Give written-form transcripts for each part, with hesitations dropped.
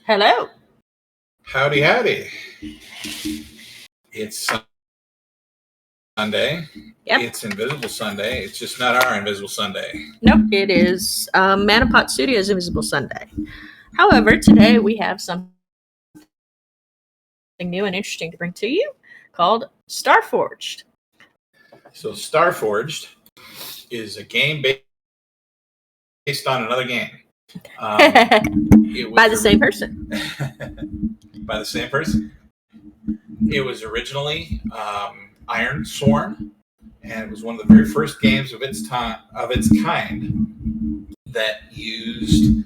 Hello. Howdy, howdy. It's Sunday. Yep. It's Invisible Sunday. It's just not our Invisible Sunday. Nope, it is Manapot Studios Invisible Sunday. However, today we have something new and interesting to bring to you called Starforged. So, Starforged is a game based on another game. By the same person. By the same person. It was originally Iron Sworn, and it was one of the very first games of its kind that used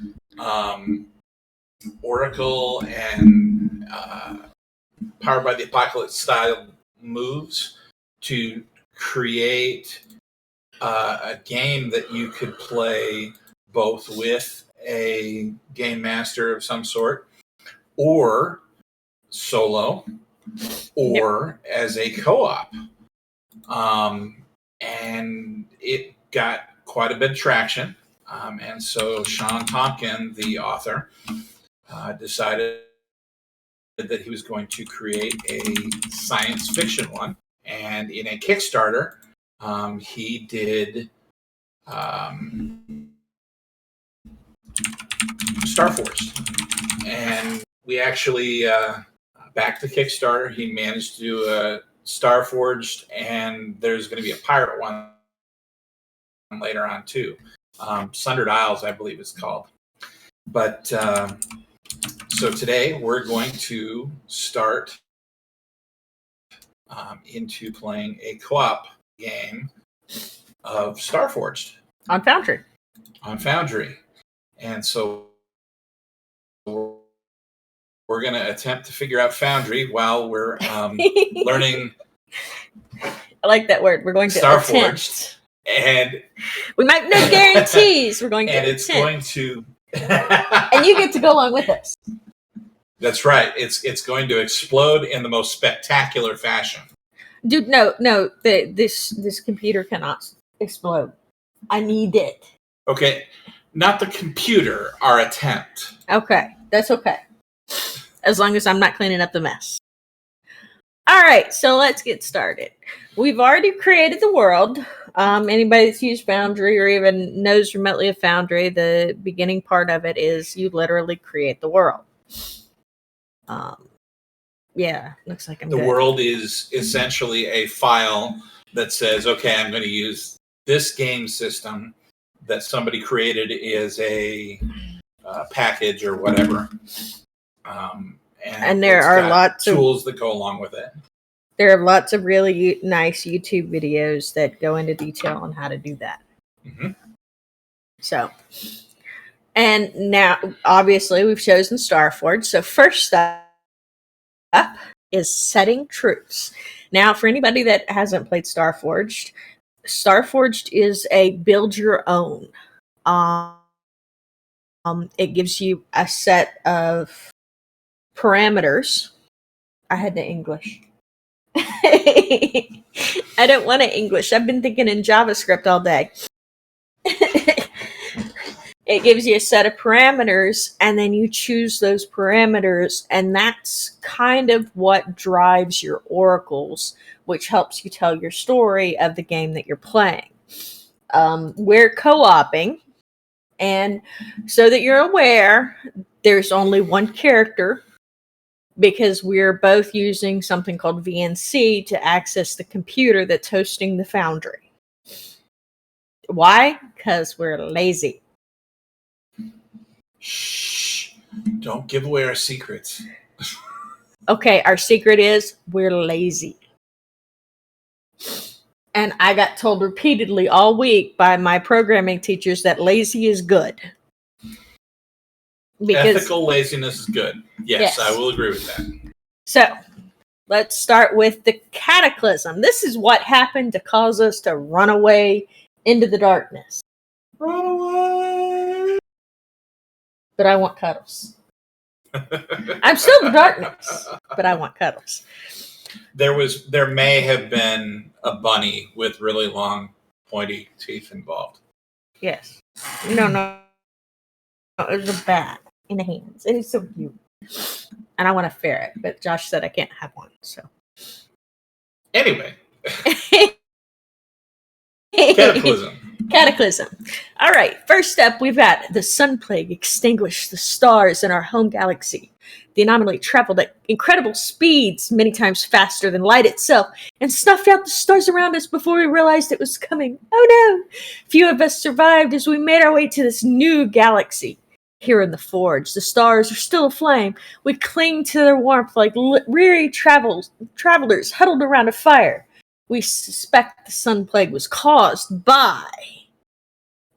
Oracle and Powered by the Apocalypse style moves to create a game that you could play both with a game master of some sort or solo or as a co-op. And it got quite a bit of traction. And so Sean Tompkin, the author, decided that he was going to create a science fiction one. And in a Kickstarter, he did Starforged. And we actually backed the Kickstarter. He managed to do Starforged, and there's going to be a pirate one later on too. Sundered Isles, I believe it's called. But so today we're going to start into playing a co-op game of Starforged On Foundry. And so we're going to attempt to figure out Foundry while we're learning. I like that word. We're going to Starforged. And we might no guarantees. We're going to and it's going to and you get to go along with us. That's right. It's going to explode in the most spectacular fashion. Dude, no. This computer cannot explode. I need it. Okay, not the computer. Our attempt. Okay, that's okay. As long as I'm not cleaning up the mess. All right, so let's get started. We've already created the world. Anybody that's used Foundry or even knows remotely of Foundry, the beginning part of it is you literally create the world. Yeah, looks like I'm The good. world is essentially a file that says, okay, I'm going to use this game system that somebody created as a package or whatever. And there are lots of tools that go along with it. There are lots of really nice YouTube videos that go into detail on how to do that. Mm-hmm. So, and now, obviously, we've chosen Starforged. So first up is setting truths. Now, for anybody that hasn't played Starforged, Starforged is a build your own. It gives you a set of parameters. I had the English. I don't want to English. I've been thinking in JavaScript all day. It gives you a set of parameters, and then you choose those parameters, and that's kind of what drives your oracles, which helps you tell your story of the game that you're playing. We're co-oping, and so that you're aware, there's only one character, because we're both using something called VNC to access the computer that's hosting the Foundry. Why? Because we're lazy. Shh. Don't give away our secrets. Okay, our secret is we're lazy. And I got told repeatedly all week by my programming teachers that lazy is good. Because ethical laziness is good. Yes, I will agree with that. So, let's start with the cataclysm. This is what happened to cause us to run away into the darkness. Run away! But I want cuddles. I'm still in the darkness, but I want cuddles. There may have been a bunny with really long, pointy teeth involved. Yes. No. It was a bat in the hands. And it's so cute. And I want a ferret, but Josh said I can't have one. So Anyway, Cataclysm. Cataclysm. All right, first up, we've got the sun plague extinguished the stars in our home galaxy. The anomaly traveled at incredible speeds, many times faster than light itself, and snuffed out the stars around us before we realized it was coming. Oh no! Few of us survived as we made our way to this new galaxy. Here in the Forge, the stars are still aflame. We cling to their warmth like weary travelers huddled around a fire. We suspect the sun plague was caused by.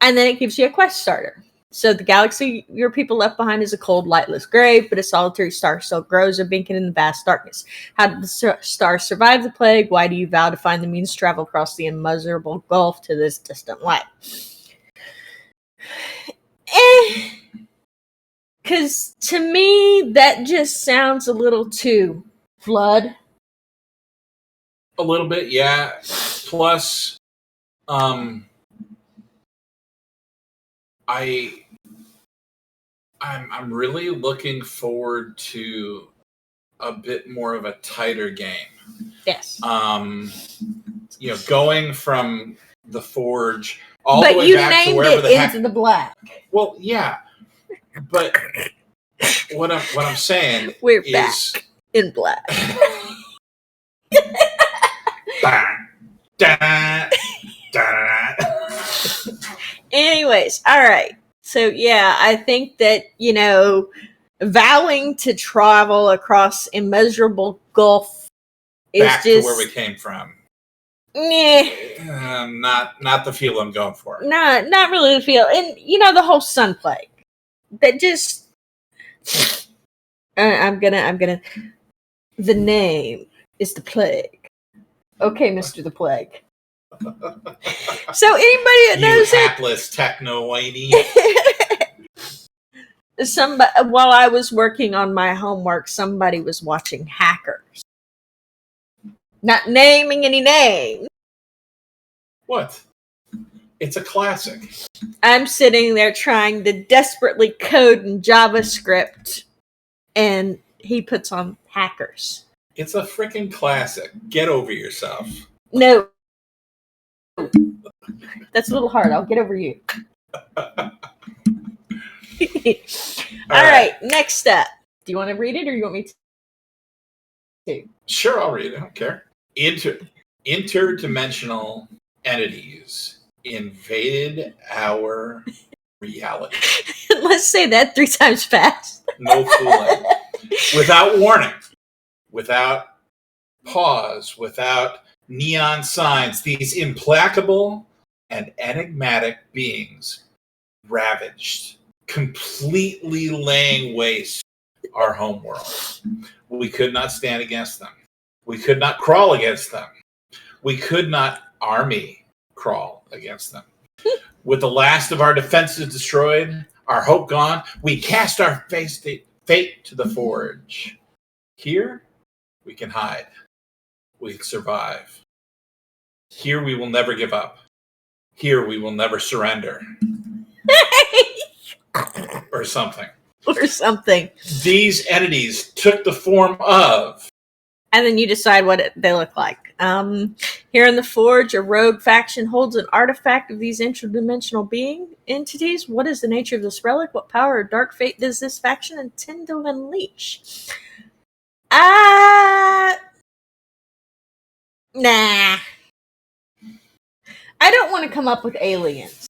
And then it gives you a quest starter. So the galaxy your people left behind is a cold, lightless grave, but a solitary star still grows a beacon in the vast darkness. How did the star survive the plague? Why do you vow to find the means to travel across the immeasurable gulf to this distant light? Because to me, that just sounds a little too flood. A little bit, yeah. Plus, I'm really looking forward to a bit more of a tighter game. Yes. Going from the Forge all the way back to wherever the heck. Into the Black. Well, yeah, but what I'm saying we're is back in black. Anyways, all right. So yeah, I think that vowing to travel across immeasurable gulf is back just to where we came from. Not the feel I'm going for. Not really the feel, and the whole sun plague. That just I'm gonna. The name is the plague. Okay, Mr. the Plague. So anybody that knows you hapless techno-whitey. While I was working on my homework, somebody was watching Hackers. Not naming any names. What? It's a classic. I'm sitting there trying to desperately code in JavaScript, and he puts on Hackers. It's a freaking classic. Get over yourself. No. That's a little hard. I'll get over you. All right. Next up. Do you want to read it or you want me to? Sure, I'll read it. I don't care. Interdimensional entities invaded our reality. Let's say that 3 times fast. No fooling. Without warning. Without pause. Without neon signs. These implacable and enigmatic beings ravaged, completely laying waste our homeworld. We could not stand against them. We could not crawl against them. We could not army crawl against them. With the last of our defenses destroyed, our hope gone, we cast our fate to the Forge. Here, we can hide. We can survive. Here, we will never give up. Here, we will never surrender. Or something. Or something. These entities took the form of... And then you decide what they look like. Here in the Forge, a rogue faction holds an artifact of these interdimensional being entities. What is the nature of this relic? What power or dark fate does this faction intend to unleash? Nah. I don't want to come up with aliens.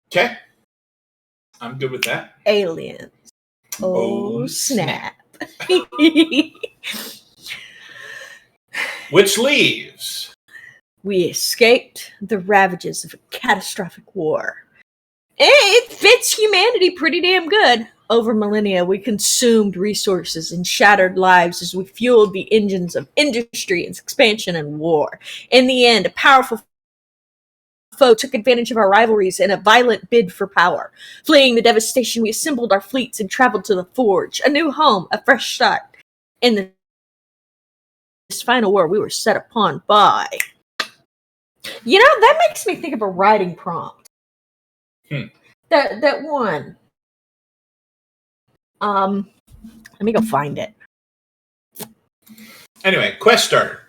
Okay. I'm good with that. Aliens. Oh snap. Which leaves. We escaped the ravages of a catastrophic war. It fits humanity pretty damn good. Over millennia, we consumed resources and shattered lives as we fueled the engines of industry and expansion and war. In the end, a powerful foe took advantage of our rivalries in a violent bid for power. Fleeing the devastation, we assembled our fleets and traveled to the Forge, a new home, a fresh start. In this final war, we were set upon by... that makes me think of a writing prompt. That one. Let me go find it. Anyway, quest starter.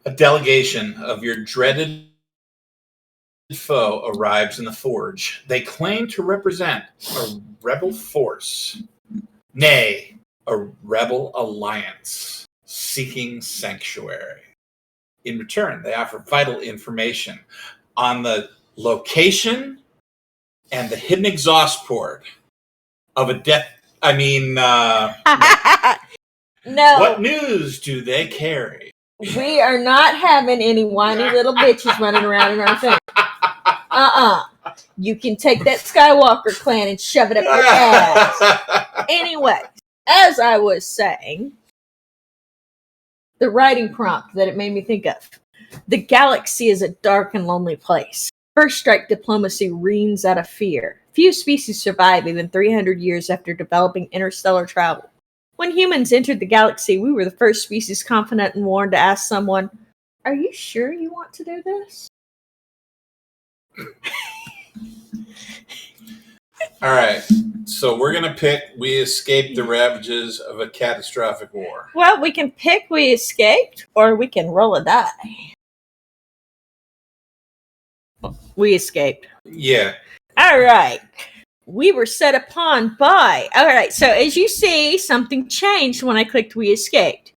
A delegation of your dreaded foe arrives in the Forge. They claim to represent a rebel force, nay, a rebel alliance seeking sanctuary. In return, they offer vital information on the location and the hidden exhaust port of a death. No. What news do they carry? We are not having any whiny little bitches running around in our thing. You can take that Skywalker clan and shove it up your ass. Anyway, as I was saying, the writing prompt that it made me think of. The galaxy is a dark and lonely place. First strike diplomacy reigns out of fear. Few species survive even 300 years after developing interstellar travel. When humans entered the galaxy, we were the first species confident and warned to ask someone, "Are you sure you want to do this?" All right, so we're going to pick We Escaped the Ravages of a Catastrophic War. Well, we can pick We Escaped, or we can roll a die. We Escaped. Yeah. All right. We were set upon by. All right, so as you see, something changed when I clicked We Escaped.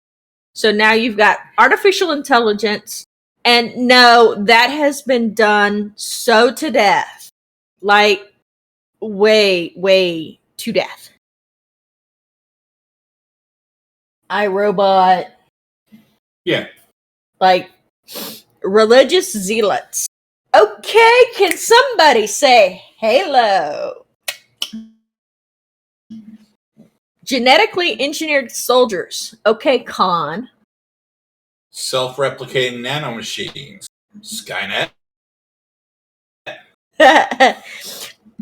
So now you've got artificial intelligence, and no, that has been done so to death. Like, way to death. iRobot. Yeah. Like, religious zealots. Okay, can somebody say hello? Genetically engineered soldiers. Okay, Khan. Self-replicating nanomachines. Skynet.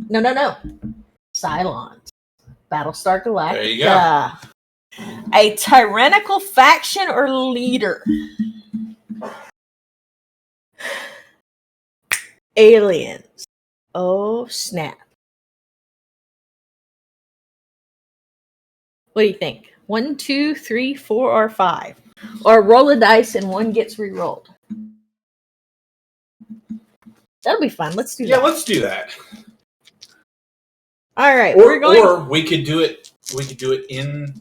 No. Cylons. Battlestar Galactica. There you go. A tyrannical faction or leader. Aliens. Oh, snap. What do you think? 1, 2, 3, 4, or 5? Or roll a dice and one gets re-rolled. That'll be fun. Let's do that. Yeah, let's do that. All right. Or we could do it. We could do it in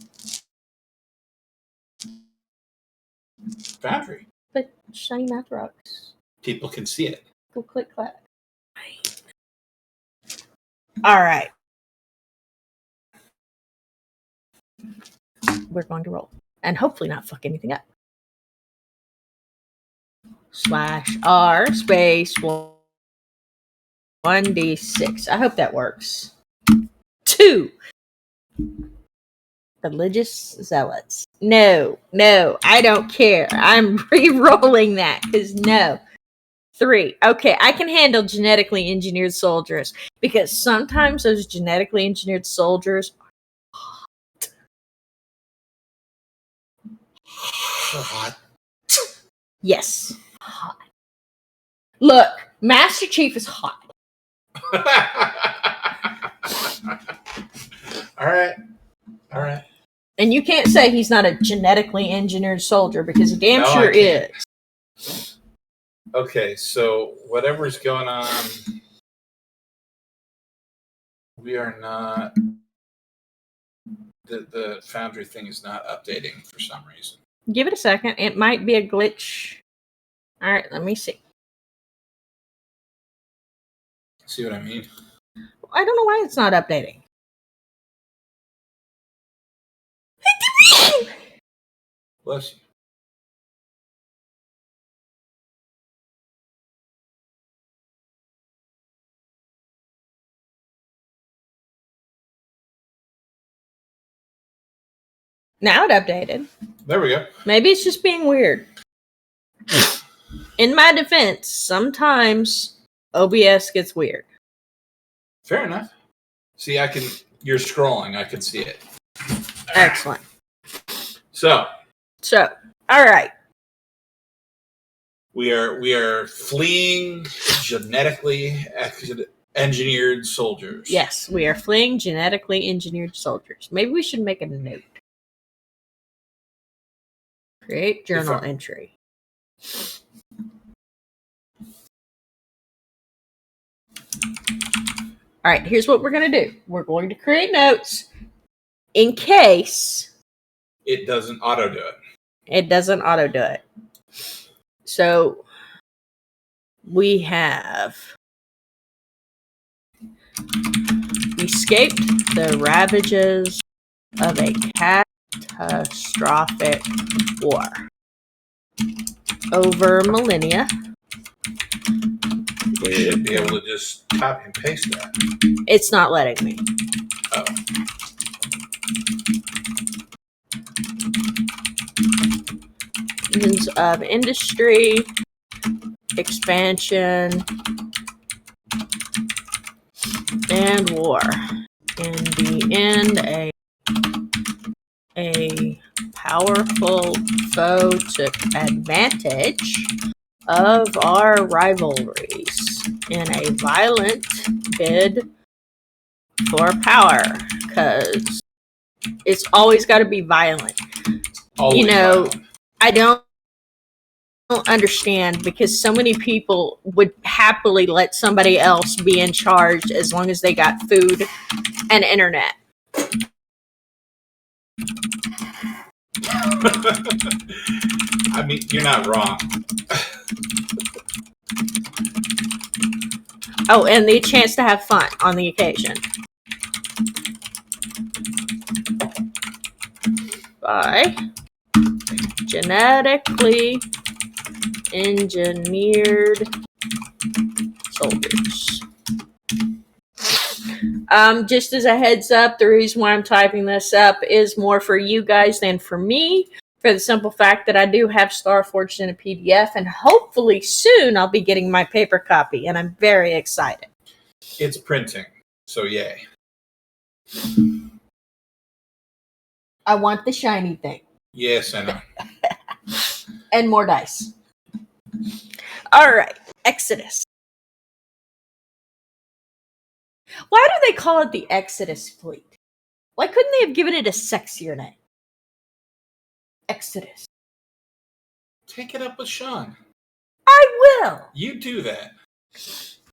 Foundry. But shiny math rocks. People can see it. Go click clack. All right. We're going to roll. And hopefully not fuck anything up. /R space 1d6. I hope that works. 2. Religious zealots. No, I don't care. I'm re-rolling that because no. 3. Okay, I can handle genetically engineered soldiers because sometimes those genetically engineered soldiers are hot. Yes, hot. Look, Master Chief is hot. All right. And you can't say he's not a genetically engineered soldier because he damn sure is. Okay, so whatever's going on, we are not. The Foundry thing is not updating for some reason. Give it a second. It might be a glitch. All right, let me see. See what I mean? I don't know why it's not updating. Bless you. Now it updated. There we go. Maybe it's just being weird. In my defense, sometimes OBS gets weird. Fair enough. See, you're scrolling. I can see it. Excellent. So, all right. We are fleeing genetically engineered soldiers. Yes, we are fleeing genetically engineered soldiers. Maybe we should make a note. Create journal entry. All right, here's what we're going to do. We're going to create notes in case it doesn't auto do it. It doesn't auto do it. So we have escaped the ravages of a catastrophic war over millennia. You should be able to just copy and paste that. It's not letting me. Oh. Engines of industry, expansion, and war. In the end, a powerful foe took advantage of our rivalries in a violent bid for power, because it's always got to be violent. Always violent. I don't understand, because so many people would happily let somebody else be in charge as long as they got food and internet. I mean, you're not wrong. Oh, and the chance to have fun on the occasion. By genetically engineered soldiers. Just as a heads up, the reason why I'm typing this up is more for you guys than for me, for the simple fact that I do have Starforged in a PDF, and hopefully soon I'll be getting my paper copy, and I'm very excited. It's printing, so yay. I want the shiny thing. Yes, I know. And more dice. All right, Exodus. Why do they call it the Exodus Fleet? Why couldn't they have given it a sexier name? Exodus. Take it up with Sean. I will. You do that.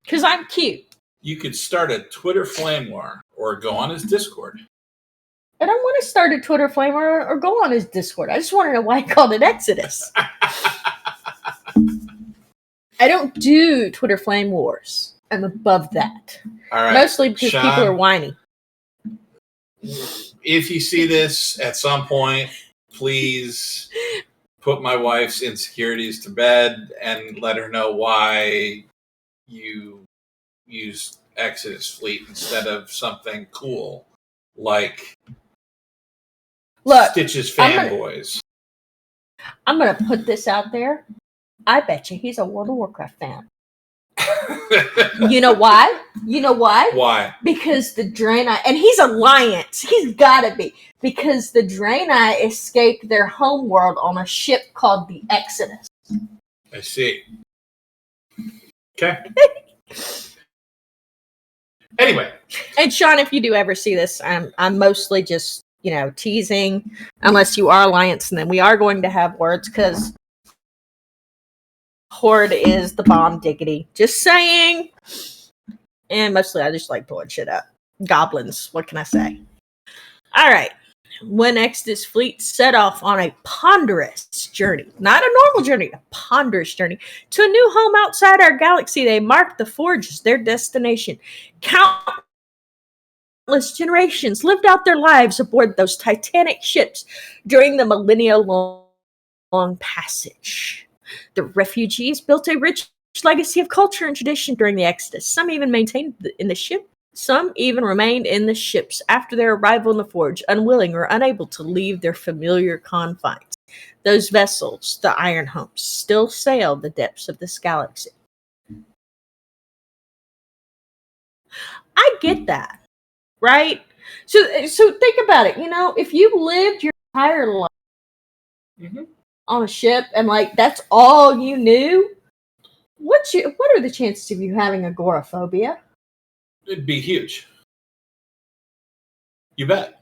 Because I'm cute. You could start a Twitter flame war or go on his Discord. I don't want to start a Twitter flame or go on his Discord. I just want to know why he called it Exodus. I don't do Twitter flame wars. I'm above that. All right. Mostly because Sean, people are whiny. If you see this at some point, please put my wife's insecurities to bed and let her know why you use Exodus Fleet instead of something cool like Stitch's Fanboys. I'm going to put this out there. I bet you he's a World of Warcraft fan. You know why? Why? Because the Draenei, and he's Alliance. He's gotta be. Because the Draenei escaped their homeworld on a ship called the Exodus. I see. Okay. Anyway. And Sean, if you do ever see this, I'm mostly just, teasing. Unless you are Alliance, and then we are going to have words, because Horde is the bomb diggity. Just saying. And mostly I just like pulling shit up. Goblins, what can I say? Alright. When Exodus Fleet set off on a ponderous journey, not a normal journey, a ponderous journey, to a new home outside our galaxy, they marked the Forge as their destination. Countless generations lived out their lives aboard those titanic ships during the millennia-long passage. The refugees built a rich legacy of culture and tradition during the Exodus. Some even maintained in the ship. Some even remained in the ships after their arrival in the Forge, unwilling or unable to leave their familiar confines. Those vessels, the Iron Homes, still sail the depths of this galaxy. I get that, right? So think about it. If you lived your entire life on a ship and that's all you knew, what are the chances of you having agoraphobia? It'd be huge. You bet.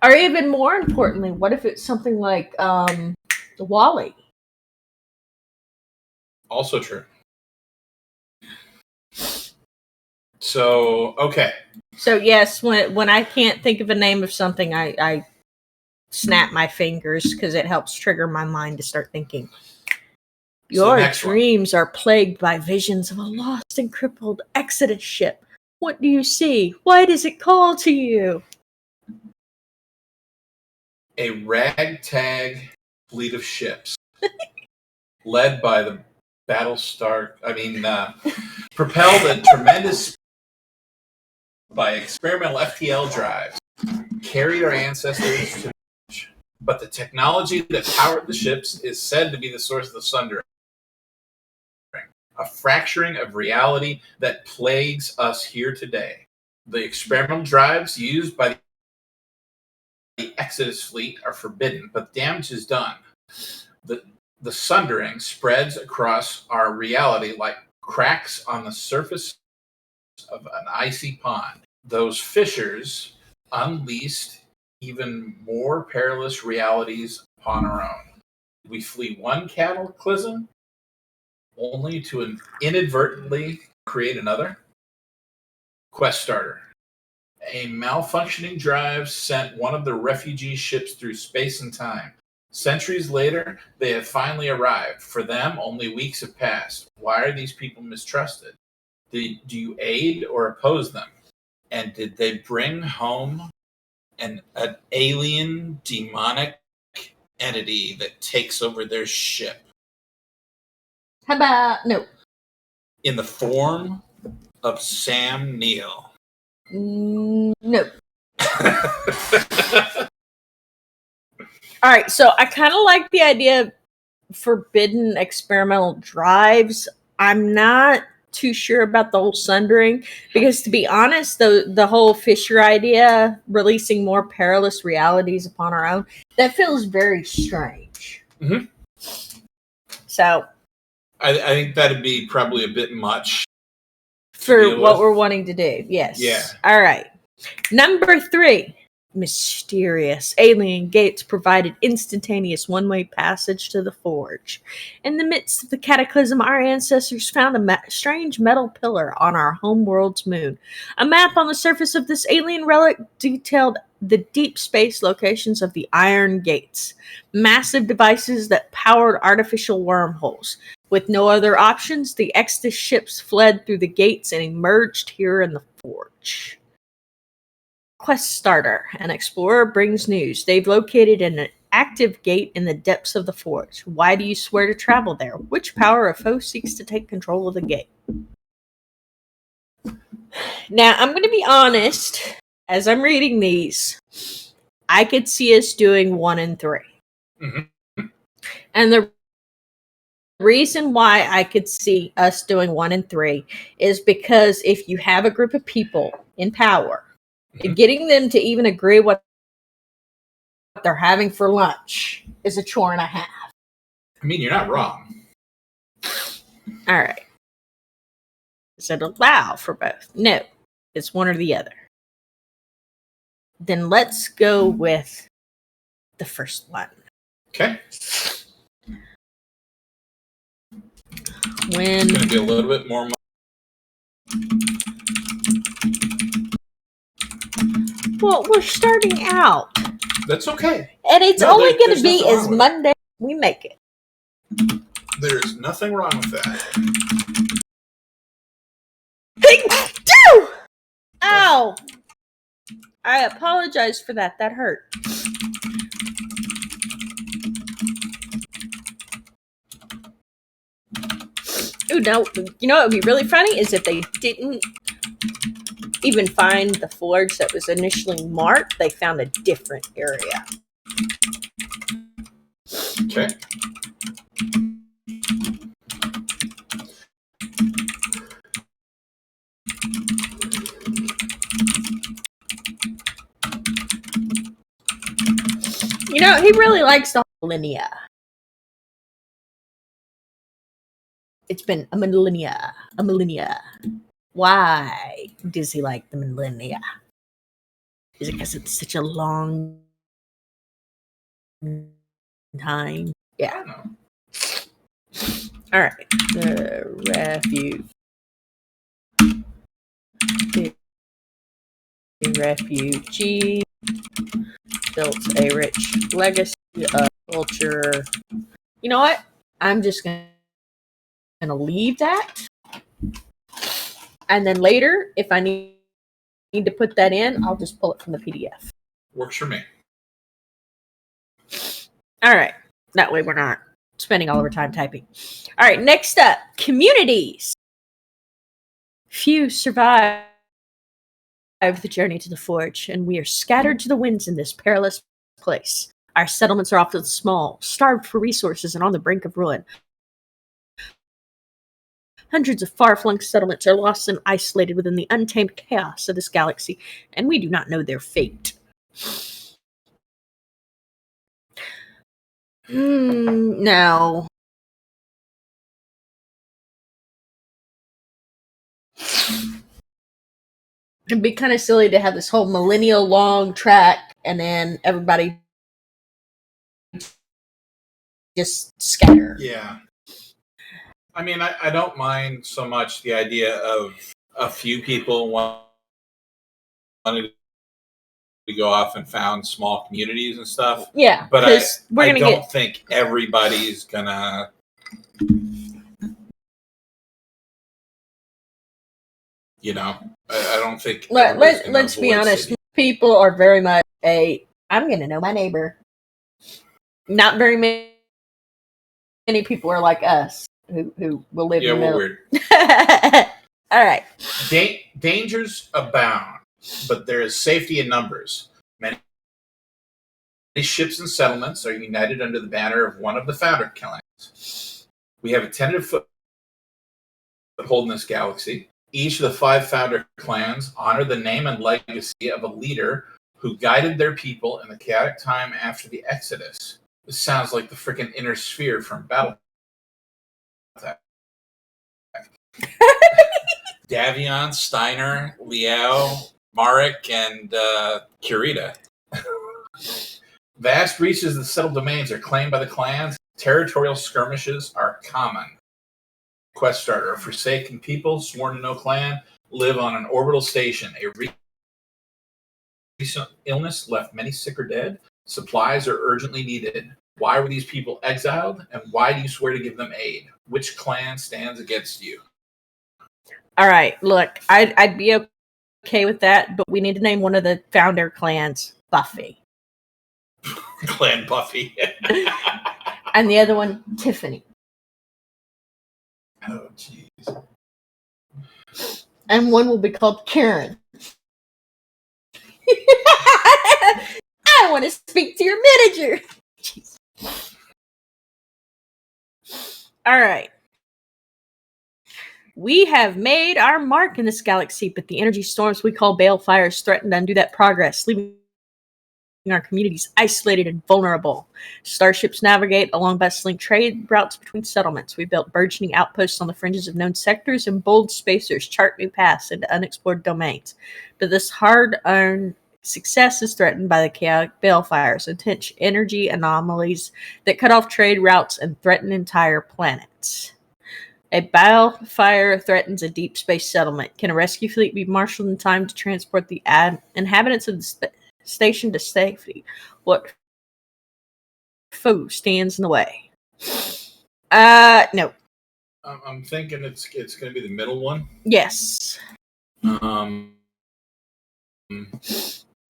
Or even more importantly, what if it's something like Wally? Also true. So, okay. So yes, when I can't think of a name of something, I snap my fingers because it helps trigger my mind to start thinking. So Your dreams are plagued by visions of a lost and crippled Exodus ship. What do you see? Why does it call to you? A ragtag fleet of ships led by the propelled at tremendous by experimental FTL drives, carried our ancestors to, but the technology that powered the ships is said to be the source of the sundering, a fracturing of reality that plagues us here today. The experimental drives used by the Exodus fleet are forbidden, but damage is done. The sundering spreads across our reality like cracks on the surface of an icy pond. Those fissures unleashed even more perilous realities upon our own. We flee one cataclysm only to inadvertently create another. Quest starter. A malfunctioning drive sent one of the refugee ships through space and time. Centuries later, they have finally arrived. For them, only weeks have passed. Why are these people mistrusted? Do you aid or oppose them? And did they bring home an alien demonic entity that takes over their ship? How about no? In the form of Sam Neill. No. All right, so I kind of like the idea of forbidden experimental drives. I'm not too sure about the whole sundering because, to be honest, the whole Fisher idea, releasing more perilous realities upon our own, that feels very strange. Mm-hmm. So, I think that'd be probably a bit much for what we're wanting to do. Yes. Yeah. All right. Number 3. Mysterious alien gates provided instantaneous one-way passage to the Forge. In the midst of the cataclysm, our ancestors found a strange metal pillar on our homeworld's moon. A map on the surface of this alien relic detailed the deep space locations of the Iron Gates, massive devices that powered artificial wormholes. With no other options, the Exodus ships fled through the gates and emerged here in the Forge. Quest starter. An explorer brings news. They've located an active gate in the depths of the Forge. Why do you swear to travel there? Which power of foe seeks to take control of the gate? Now, I'm going to be honest. As I'm reading these, I could see us doing 1 and 3. Mm-hmm. And the reason why I could see us doing 1 and 3 is because if you have a group of people in power, mm-hmm. getting them to even agree what they're having for lunch is a chore and a half. I mean, you're not wrong. All right. Does it allow for both? No. It's one or the other. Then let's go with the first one. Okay. When it's going to be a little bit more. Well, we're starting out. That's okay. And it's only going to be as Monday we make it. There's nothing wrong with that. Ow! I apologize for that. That hurt. Ooh, no. You know what would be really funny is if they didn't even find the forge that was initially marked, they found a different area. Okay. You know, he really likes the whole linear. It's been a millennia. A millennia. Why does he like the millennia? Is it because it's such a long time? Yeah. All right. The refugee built a rich legacy of culture. You know what? I'm just going to leave that. And then later, if I need to put that in, I'll just pull it from the PDF. Works for me. All right. That way we're not spending all of our time typing. All right. Next up, communities. Few survive the journey to the forge, and we are scattered to the winds in this perilous place. Our settlements are often small, starved for resources, and on the brink of ruin. Hundreds of far-flung settlements are lost and isolated within the untamed chaos of this galaxy, and we do not know their fate. Now, it'd be kind of silly to have this whole millennial-long track, and then everybody just scatter. Yeah. I mean, I don't mind so much the idea of a few people wanting to go off and found small communities and stuff. Yeah, but I don't think everybody's gonna. You know, I don't think. Let's be honest. City. People are very much I'm going to know my neighbor. Not very many people are like us who will live in the middle. We're weird. All right. Dangers abound, but there is safety in numbers. Many ships and settlements are united under the banner of one of the founder clans. We have a tentative foothold in this galaxy. Each of the 5 founder clans honor the name and legacy of a leader who guided their people in the chaotic time after the Exodus. This sounds like the freaking inner sphere from Battle. Davion, Steiner, Liao, Marek, and Kurita. Vast reaches of the settled domains are claimed by the clans. Territorial skirmishes are common. Quest starter: a forsaken people, sworn to no clan, live on an orbital station. A recent illness left many sick or dead. Supplies are urgently needed. Why were these people exiled, and why do you swear to give them aid? Which clan stands against you? All right, look, I'd be okay with that, but we need to name one of the founder clans Buffy. Clan Buffy. And the other one, Tiffany. Oh, jeez. And one will be called Karen. I want to speak to your manager. Jeez. All right. We have made our mark in this galaxy, but the energy storms we call balefires threaten to undo that progress, leaving our communities isolated and vulnerable. Starships navigate along bustling trade routes between settlements. We built burgeoning outposts on the fringes of known sectors, and bold spacers chart new paths into unexplored domains. But this hard-earned success is threatened by the chaotic balefires, intense energy anomalies that cut off trade routes and threaten entire planets. A balefire threatens a deep space settlement. Can a rescue fleet be marshaled in time to transport the inhabitants of the station to safety? What foe stands in the way? No. I'm thinking it's going to be the middle one. Yes.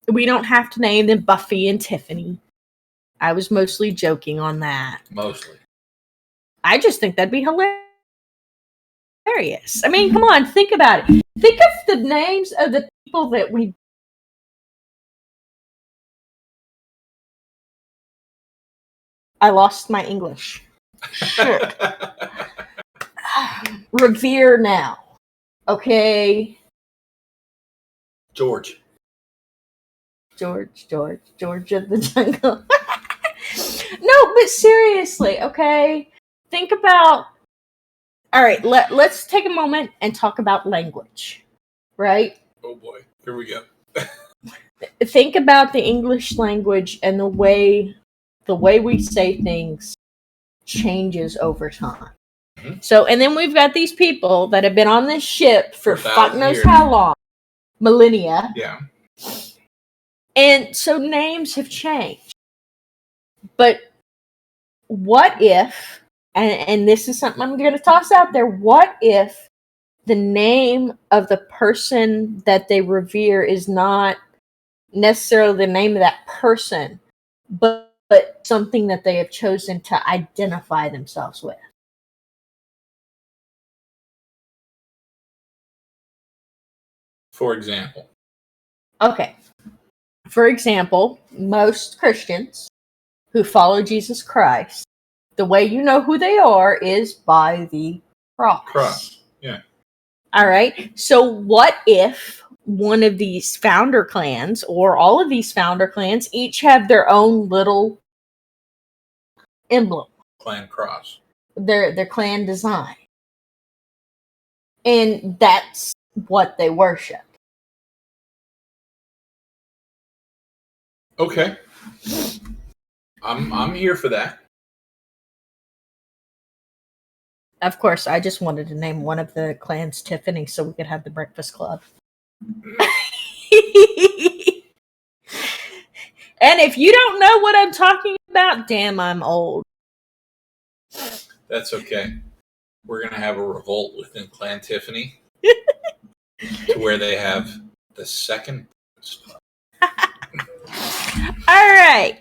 We don't have to name them Buffy and Tiffany. I was mostly joking on that. Mostly. I just think that'd be hilarious. I mean, come on, think about it. Think of the names of the people that we. I lost my English. Shit. Revere now. Okay. George of the Jungle. No, but seriously, okay? Think about All right, let's take a moment and talk about language, right? Oh boy, here we go. Think about the English language and the way we say things changes over time. Mm-hmm. So, and then we've got these people that have been on this ship for fuck knows years. how long, millennia. Yeah. And so names have changed. But what if, and this is something I'm going to toss out there, what if the name of the person that they revere is not necessarily the name of that person, but something that they have chosen to identify themselves with? For example. Okay. For example, most Christians who follow Jesus Christ, the way you know who they are is by the cross. Cross. Yeah. All right. So what if one of these founder clans or all of these founder clans each have their own little emblem, Clan cross. their clan design, and that's what they worship? Okay. I'm here for that. Of course, I just wanted to name one of the clans Tiffany so we could have the Breakfast Club. And if you don't know what I'm talking about, damn, I'm old. That's okay. We're going to have a revolt within Clan Tiffany to where they have the second. All right.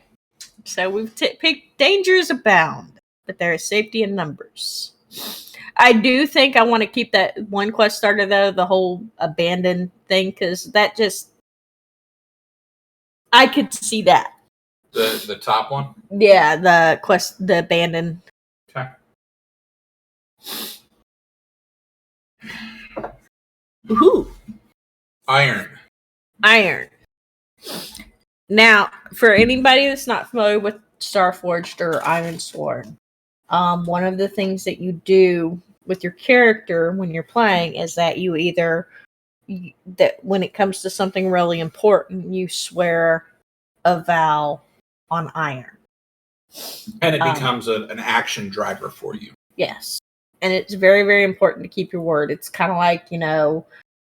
So we've picked dangers abound, but there is safety in numbers. I do think I want to keep that one quest starter, though, the whole abandoned thing, because that just... I could see that. The top one? Yeah, the quest, the abandoned. Okay. Ooh. Iron. Now, for anybody that's not familiar with Starforged or Iron Sword, one of the things that you do with your character when you're playing is that you either, that when it comes to something really important, you swear a vow on iron. And it becomes an action driver for you. Yes. And it's very, very important to keep your word. It's kind of like,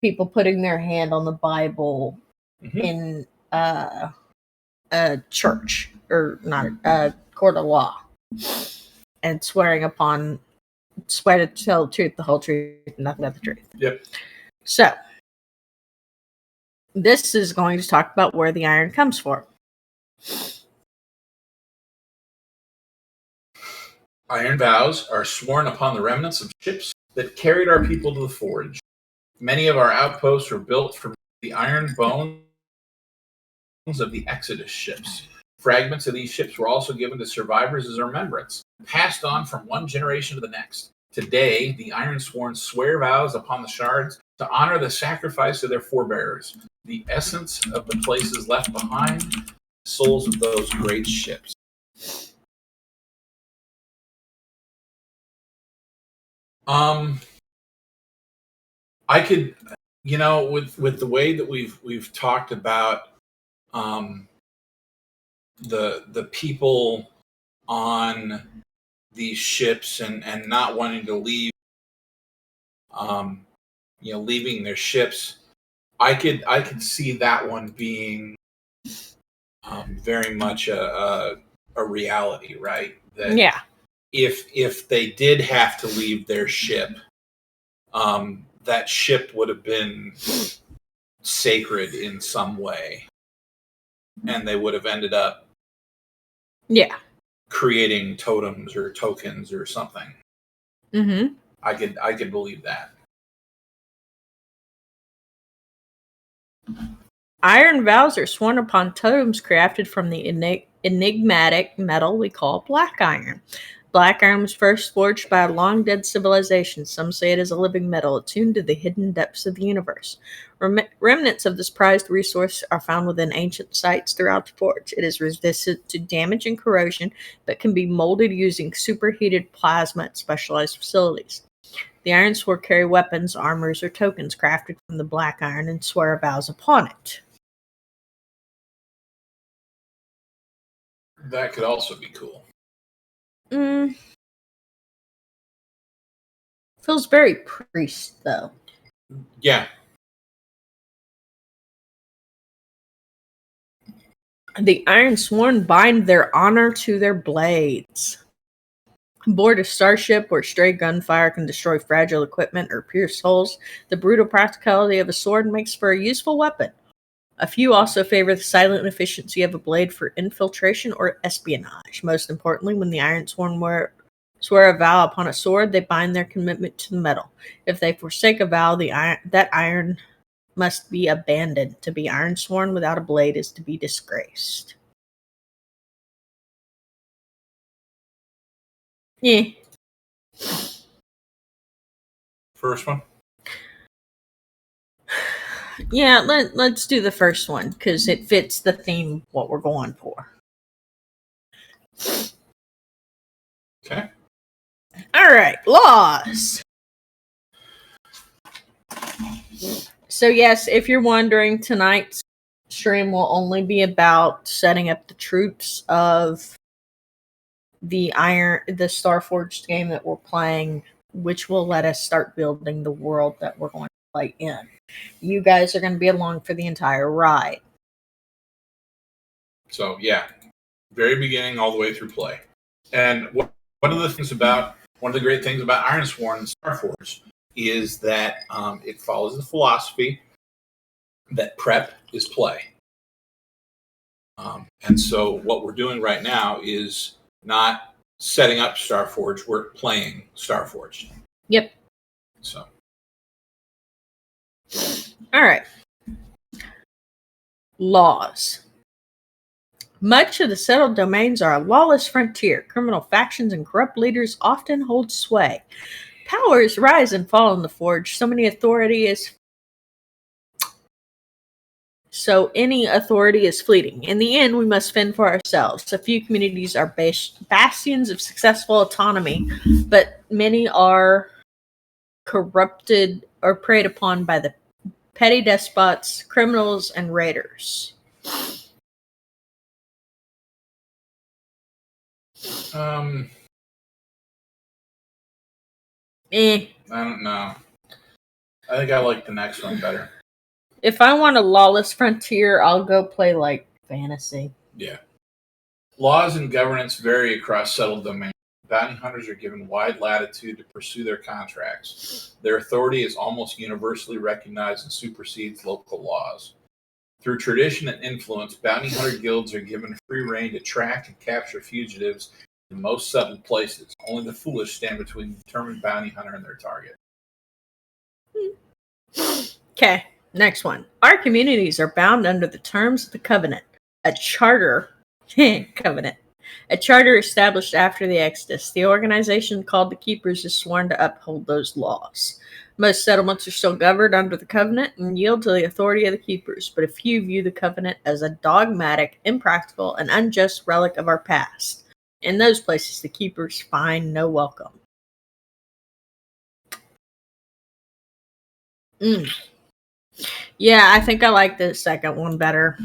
people putting their hand on the Bible in a church, or not a court of law, and swear to tell the truth, the whole truth, and nothing but the truth. Yep. So, this is going to talk about where the iron comes from. Iron vows are sworn upon the remnants of ships that carried our people to the forge. Many of our outposts were built from the iron bones of the Exodus ships. Fragments of these ships were also given to survivors as a remembrance, passed on from one generation to the next. Today, the Iron Sworn swear vows upon the shards to honor the sacrifice of their forebears, the essence of the places left behind, the souls of those great ships. I could, with the way that we've talked about the people on these ships and not wanting to leave, leaving their ships, I could see that one being very much a reality, right? That Yeah. If they did have to leave their ship, that ship would have been sacred in some way, and they would have ended up creating totems or tokens or something. Mm-hmm. I could believe that. Iron vows are sworn upon totems crafted from the enigmatic metal we call black iron. Black iron was first forged by a long-dead civilization. Some say it is a living metal attuned to the hidden depths of the universe. Remnants of this prized resource are found within ancient sites throughout the forge. It is resistant to damage and corrosion, but can be molded using superheated plasma at specialized facilities. The Iron Sword carry weapons, armors, or tokens crafted from the black iron and swear vows upon it. That could also be cool. Mm, feels very priest, though. Yeah. The Iron Sworn bind their honor to their blades. Aboard a starship where stray gunfire can destroy fragile equipment or pierce holes, the brutal practicality of a sword makes for a useful weapon. A few also favor the silent efficiency of a blade for infiltration or espionage. Most importantly, when the Iron Sworn swear a vow upon a sword, they bind their commitment to the metal. If they forsake a vow, that iron must be abandoned. To be Iron Sworn without a blade is to be disgraced. Yeah. First one? Yeah, let's do the first one because it fits the theme what we're going for. Okay. All right, laws. So yes, if you're wondering, tonight's stream will only be about setting up the troops of the Starforged game that we're playing, which will let us start building the world that we're going to play in. You guys are going to be along for the entire ride. So yeah, very beginning all the way through play. And one of the great things about Ironsworn and Starforged is that it follows the philosophy that prep is play. And so what we're doing right now is not setting up Starforged, we're playing Starforged. Yep. So. All right. Laws. Much of the settled domains are a lawless frontier. Criminal factions and corrupt leaders often hold sway. Powers rise and fall in the Forge. Any authority is fleeting. In the end, we must fend for ourselves. A few communities are bastions of successful autonomy, but many are corrupted or preyed upon by the petty despots, criminals, and raiders. I don't know. I think I like the next one better. If I want a lawless frontier, I'll go play like fantasy. Yeah. Laws and governance vary across settled domains. Bounty hunters are given wide latitude to pursue their contracts. Their authority is almost universally recognized and supersedes local laws. Through tradition and influence, bounty hunter guilds are given free rein to track and capture fugitives in most settled places. Only the foolish stand between the determined bounty hunter and their target. Okay, next one. Our communities are bound under the terms of the covenant, a charter covenant. A charter established after the Exodus. The organization called the Keepers is sworn to uphold those laws. Most settlements are still governed under the covenant and yield to the authority of the Keepers, but a few view the covenant as a dogmatic, impractical, and unjust relic of our past. In those places, the Keepers find no welcome. Yeah, I think I like the second one better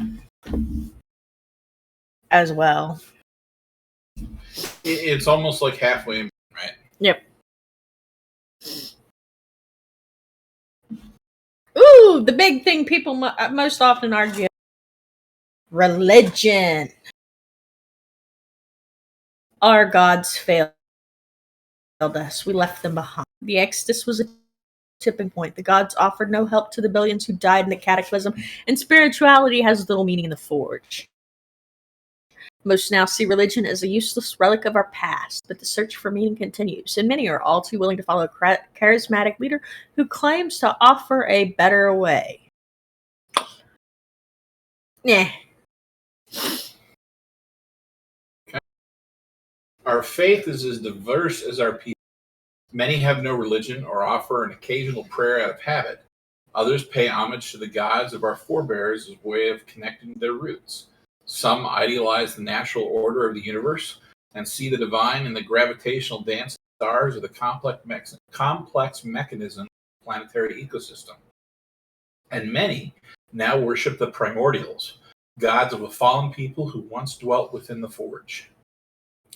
as well. It's almost like halfway in, right? Yep. Ooh, the big thing people most often argue. Religion. Our gods failed us. We left them behind. The Exodus was a tipping point. The gods offered no help to the billions who died in the cataclysm, and spirituality has little meaning in the Forge. Most now see religion as a useless relic of our past, but the search for meaning continues, and many are all too willing to follow a charismatic leader who claims to offer a better way. Yeah. Okay. Our faith is as diverse as our people. Many have no religion or offer an occasional prayer out of habit. Others pay homage to the gods of our forebears as a way of connecting to their roots. Some idealize the natural order of the universe and see the divine in the gravitational dance stars are the complex mechanism of the planetary ecosystem. And many now worship the primordials, gods of a fallen people who once dwelt within the Forge.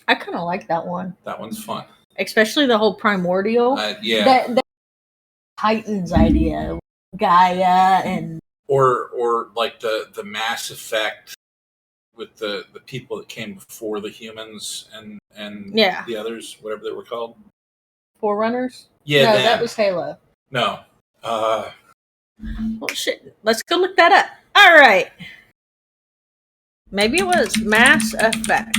I kind of like that one. That one's fun. Especially the whole primordial. Yeah. That Titans idea. Gaia and... Or like the Mass Effect with the people that came before the humans and the others, whatever they were called. Forerunners? Yeah, no, that was Halo. No. Well, shit. Let's go look that up. All right. Maybe it was Mass Effect.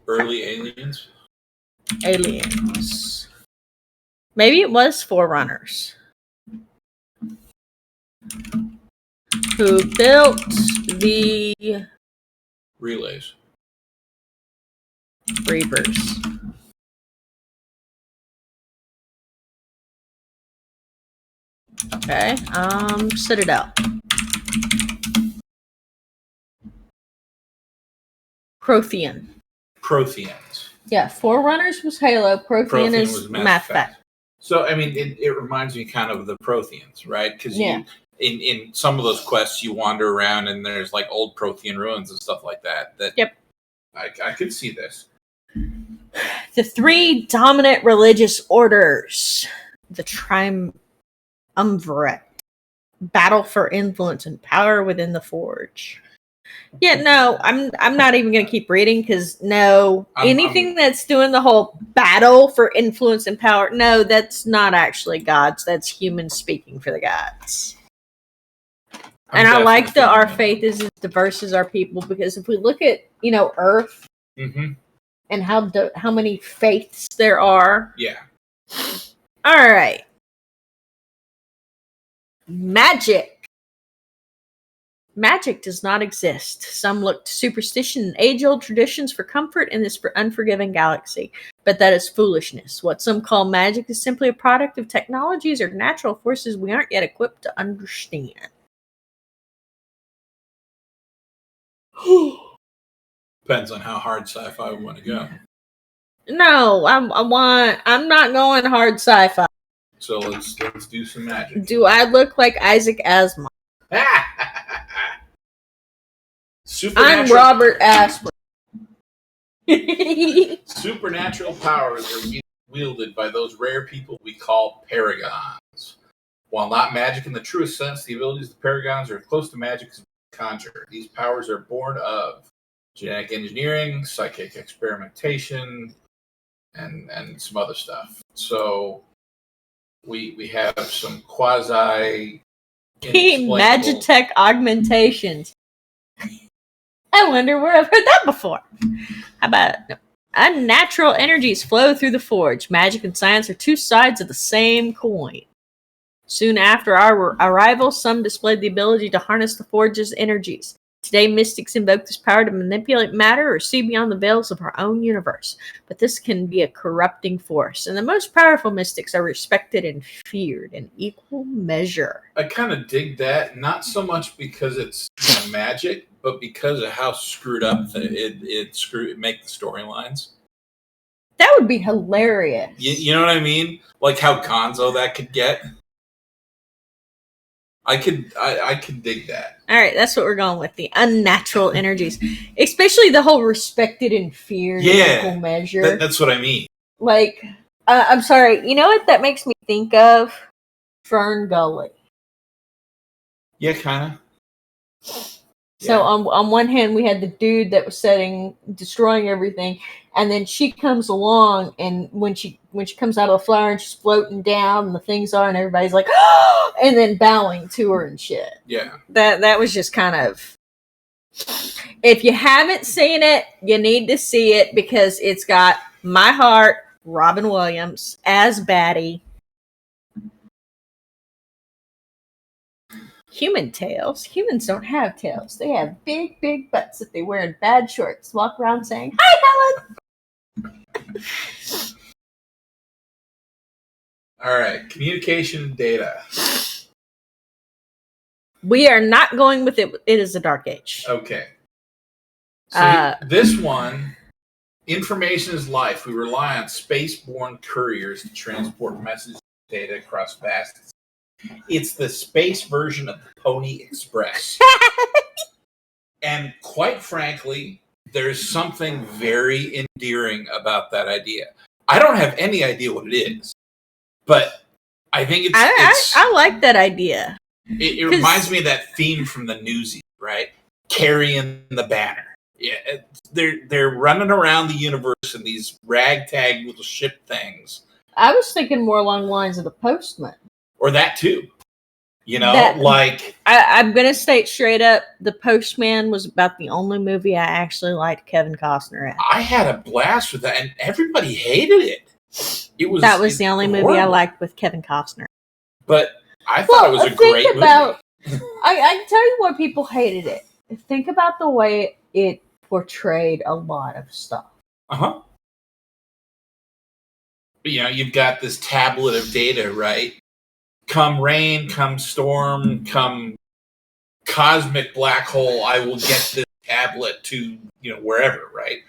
Early aliens? Aliens. Maybe it was Forerunners. Who built the relays? Reapers. Okay. Citadel. Prothean. Protheans. Yeah, Forerunners was Halo. Prothean is Mass Effect. So, I mean, it reminds me kind of the Protheans, right? Because in some of those quests, you wander around and there's like old Prothean ruins and stuff like that. Yep. I could see this. The 3 dominant religious orders. The Triumvirate. Battle for influence and power within the Forge. Yeah, no, I'm not even going to keep reading because anything that's doing the whole battle for influence and power, no, that's not actually gods. That's humans speaking for the gods. And I like that our faith is as diverse as our people, because if we look at, Earth and how many faiths there are. Yeah. All right. Magic. Magic does not exist. Some look to superstition and age-old traditions for comfort in this unforgiving galaxy. But that is foolishness. What some call magic is simply a product of technologies or natural forces we aren't yet equipped to understand. Depends on how hard sci-fi we want to go. No, I'm not going hard sci-fi. So let's do some magic. Do I look like Isaac Asimov? I'm Robert Aspler. Supernatural powers are wielded by those rare people we call paragons. While not magic in the truest sense, the abilities of the paragons are close to magic as conjure. These powers are born of genetic engineering, psychic experimentation, and some other stuff. So we have some quasi Magitech augmentations. I wonder where I've heard that before. How about unnatural energies flow through the Forge? Magic and science are 2 sides of the same coin. Soon after our arrival, some displayed the ability to harness the Forge's energies. Today, mystics invoke this power to manipulate matter or see beyond the veils of our own universe. But this can be a corrupting force, and the most powerful mystics are respected and feared in equal measure. I kind of dig that, not so much because it's magic, but because of how screwed up it make the storylines. That would be hilarious. You know what I mean? Like how gonzo that could get. I could dig that. All right, that's what we're going with, the unnatural energies, especially the whole respected and feared in equal measure. That's what I mean. Like, I'm sorry, you know what that makes me think of? Fern Gully. Yeah, kind of. So on one hand, we had the dude that was destroying everything, and then she comes along, and when she comes out of the flower and she's floating down, and the things are, and everybody's like, oh, and then bowing to her and shit. Yeah, that was just kind of. If you haven't seen it, you need to see it because it's got my heart, Robin Williams as baddie. Human tails. Humans don't have tails. They have big, big butts that they wear in bad shorts. Walk around saying, "Hi, Helen." All right, communication and data. We are not going with it. It is a dark age. Okay. So this one Information is life. We rely on space-borne couriers to transport messages and data across vast. It's the space version of the Pony Express. And quite frankly, there's something very endearing about that idea. I don't have any idea what it is, but I think I like that idea. It reminds me of that theme from the Newsies, right? Carrying the banner. Yeah, they're running around the universe in these ragtag little ship things. I was thinking more along the lines of the Postman, or that too. You know, I'm gonna state straight up, The Postman was about the only movie I actually liked Kevin Costner in. I had a blast with that, and everybody hated it. That was the only movie I liked with Kevin Costner. But I thought it was a great movie. I can tell you why people hated it. Think about the way it portrayed a lot of stuff. Uh-huh. You know, you've got this tablet of data, right? Come rain, come storm, come cosmic black hole, I will get this tablet to, wherever, right?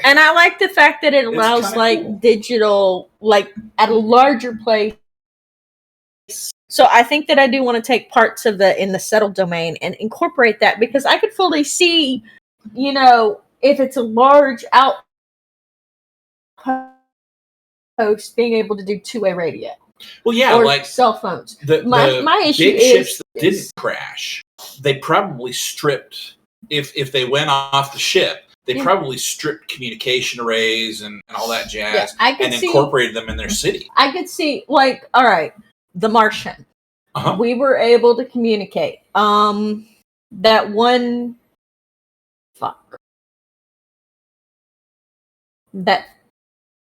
And I like the fact that it allows cool. Digital, at a larger place. So I think that I do want to take parts of in the settled domain and incorporate that, because I could fully see, if it's a large outpost, being able to do two-way radio. Well, yeah, or cell phones. My issue big ships that didn't crash, they probably stripped. If they went off the ship, they probably stripped communication arrays and all that jazz, and incorporated them in their city. I could see, all right, The Martian. Uh-huh. We were able to communicate. That one, that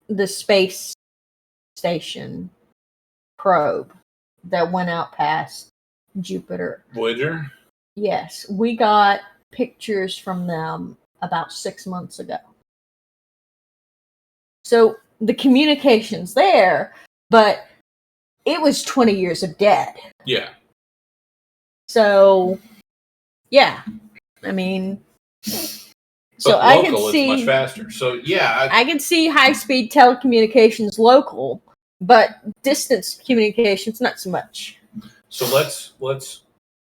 the space station probe that went out past Jupiter. Voyager? Yes, we got pictures from them about 6 months ago. So the communication's there, but it was 20 years of dead. Yeah. So, yeah. I mean... So I can see it's much faster. So yeah, I can see high-speed telecommunications local, but distance communications not so much. So let's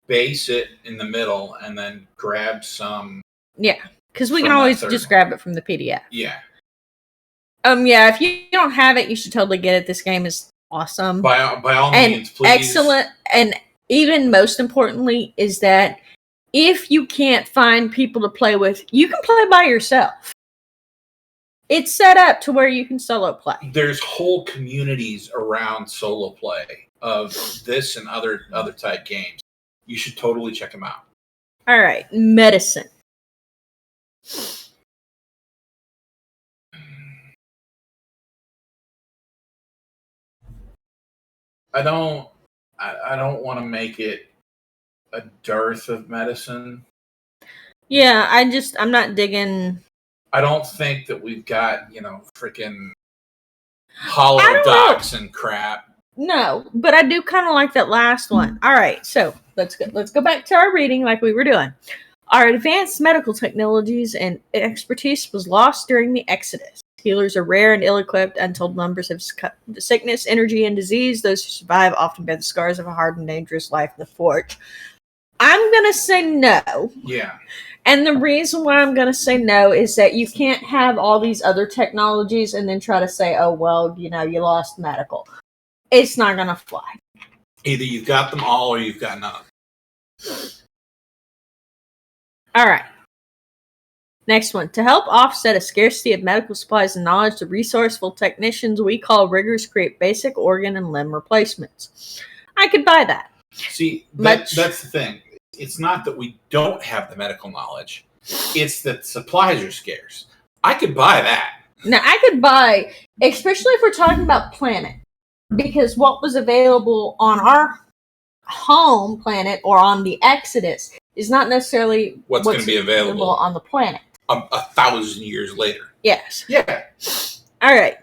base it in the middle and then grab some. Yeah, because we can always just grab it from the PDF. Yeah. Yeah. If you don't have it, you should totally get it. This game is awesome. By all means, please. Excellent, and even most importantly is that if you can't find people to play with, you can play by yourself. It's set up to where you can solo play. There's whole communities around solo play of this and other type games. You should totally check them out. All right, medicine. I don't want to make it a dearth of medicine. Yeah, I'm not digging. I don't think that we've got, freaking hollow docs and crap. No, but I do kind of like that last one. All right, so let's go back to our reading like we were doing. Our advanced medical technologies and expertise was lost during the Exodus. Healers are rare and ill-equipped. Untold numbers have succumbed to sickness, energy, and disease. Those who survive often bear the scars of a hard and dangerous life in the forge. I'm going to say no. Yeah. And the reason why I'm going to say no is that you can't have all these other technologies and then try to say, oh, well, you lost medical. It's not going to fly. Either you've got them all or you've got none. All right. Next one. To help offset a scarcity of medical supplies and knowledge, the resourceful technicians we call riggers create basic organ and limb replacements. I could buy that. See, that's the thing. It's not that we don't have the medical knowledge. It's that supplies are scarce. I could buy that. Now, I could buy, especially if we're talking about planet, because what was available on our home planet or on the Exodus is not necessarily what's going to be available on the planet. 1,000 years later. Yes. Yeah. All right.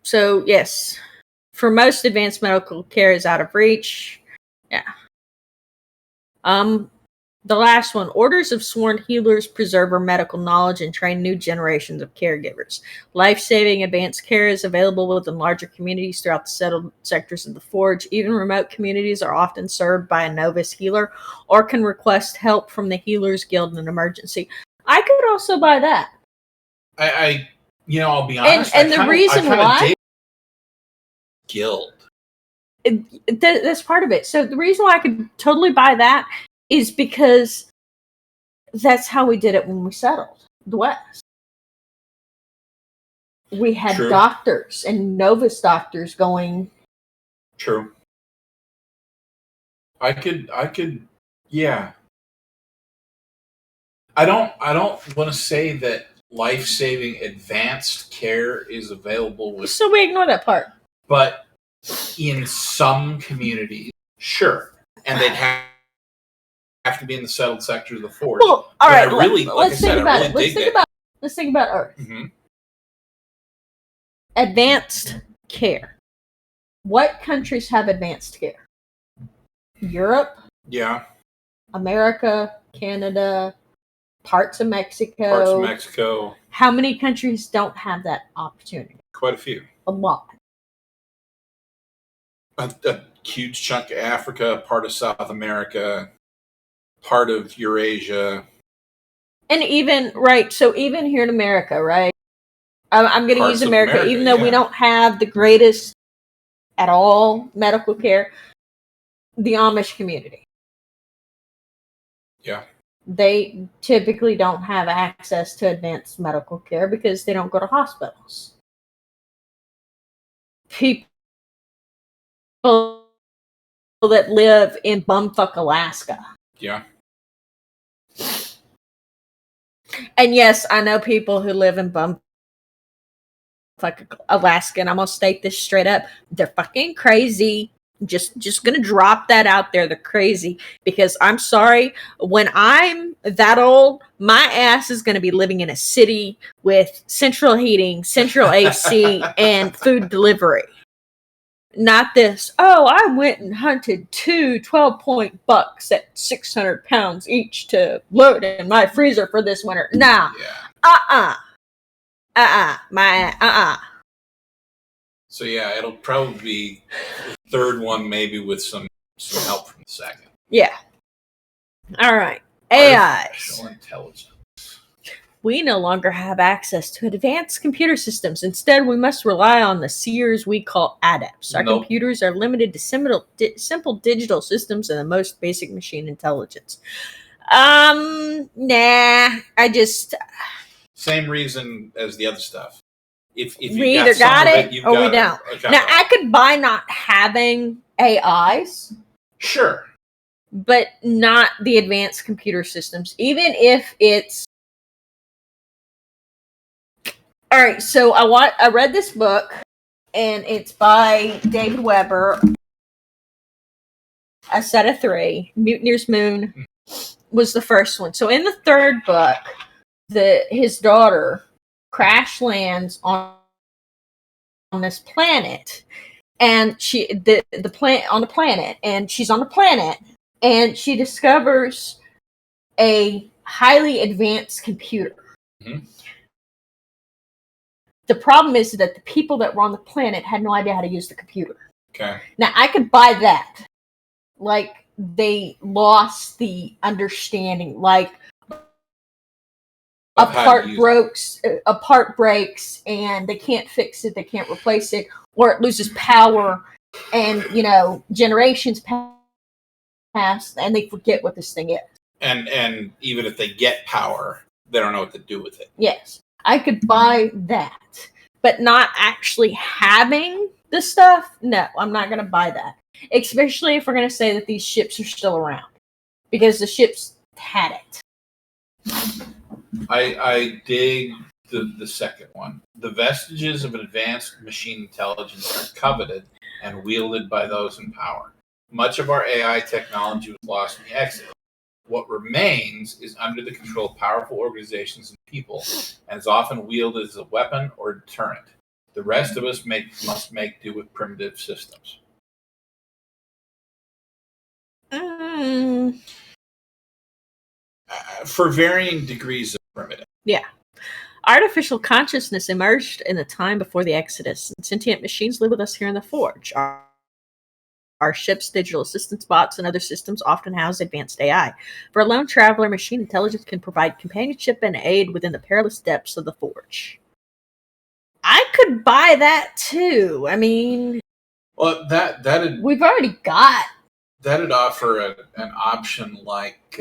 So, yes. For most, advanced medical care is out of reach. Yeah. The last one, orders of sworn healers preserve our medical knowledge and train new generations of caregivers. Life-saving advanced care is available within larger communities throughout the settled sectors of the Forge. Even remote communities are often served by a novice healer or can request help from the Healers Guild in an emergency. I could also buy that. I'll be honest. And the reason why guild. That's part of it. So the reason why I could totally buy that is because that's how we did it when we settled the West. We had doctors and novice doctors going. True. I could, yeah. I don't want to say that life-saving advanced care is available with. So we ignore that part. But in some communities, sure, and they'd have to be in the settled sectors of the Forge. Well, all right. Let's think about it. Let's think about Earth. Mm-hmm. Advanced care. What countries have advanced care? Europe. Yeah. America, Canada, parts of Mexico. How many countries don't have that opportunity? Quite a few. A lot. A huge chunk of Africa, part of South America, part of Eurasia. And even, right, so even here in America, right? I'm going to use America, even though we don't have the greatest at all medical care. The Amish community. Yeah. They typically don't have access to advanced medical care because they don't go to hospitals. People that live in bumfuck Alaska. Yeah. And yes, I know people who live in bumfuck Alaska, and I'm gonna state this straight up. They're fucking crazy. Just gonna drop that out there. They're crazy because I'm sorry. When I'm that old, my ass is gonna be living in a city with central heating, central AC, and food delivery. Not this. Oh, I went and hunted 2 12-point bucks at 600 pounds each to load in my freezer for this winter. Nah. Yeah. My. So yeah, it'll probably be the third one, maybe with some help from the second. Yeah. All right. AI. Artificial intelligence. We no longer have access to advanced computer systems. Instead, we must rely on the seers we call adepts. Our computers are limited to simple digital systems and the most basic machine intelligence. Nah. I just... Same reason as the other stuff. If we either got it or we don't. Now, I could buy not having AIs. Sure. But not the advanced computer systems. Even if it's... All right, so I read this book, and it's by David Weber. A set of 3. Mutineer's Moon was the first one. So in the third book, his daughter crash lands on this planet, and the planet, and she's on the planet, and she discovers a highly advanced computer. Mm-hmm. The problem is that the people that were on the planet had no idea how to use the computer. Okay. Now, I could buy that. Like, they lost the understanding. Like, a part breaks, and they can't fix it, they can't replace it, or it loses power, and, generations pass, and they forget what this thing is. And even if they get power, they don't know what to do with it. Yes. I could buy that, but not actually having the stuff. No, I'm not going to buy that. Especially if we're going to say that these ships are still around, because the ships had it. I dig the second one. The vestiges of an advanced machine intelligence are coveted and wielded by those in power. Much of our AI technology was lost in the exile. What remains is under the control of powerful organizations and people, and is often wielded as a weapon or deterrent. The rest of us must make do with primitive systems. for varying degrees of primitive. Yeah. Artificial consciousness emerged in the time before the Exodus, and sentient machines live with us here in the Forge. Our ships, digital assistance bots, and other systems often house advanced AI. For a lone traveler, machine intelligence can provide companionship and aid within the perilous depths of the Forge. I could buy that too. I mean, well, that'd we've already got. That'd offer an option like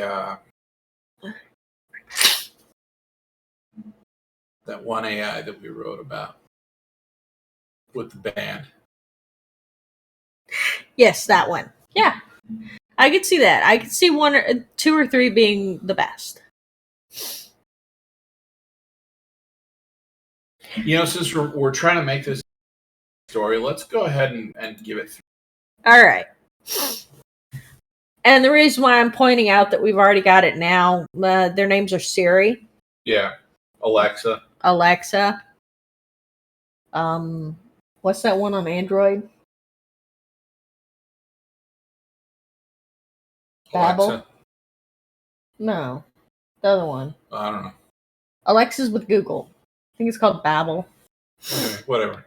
that one AI that we wrote about with the band. Yes, that one. Yeah, I could see that. I could see one, or two, or three being the best. Since we're trying to make this story, let's go ahead and give it. All right. And the reason why I'm pointing out that we've already got it now, their names are Siri. Yeah, Alexa. What's that one on Android? Babel? Alexa? No, the other one. I don't know. Alexa's with Google. I think it's called Babel. Okay, whatever.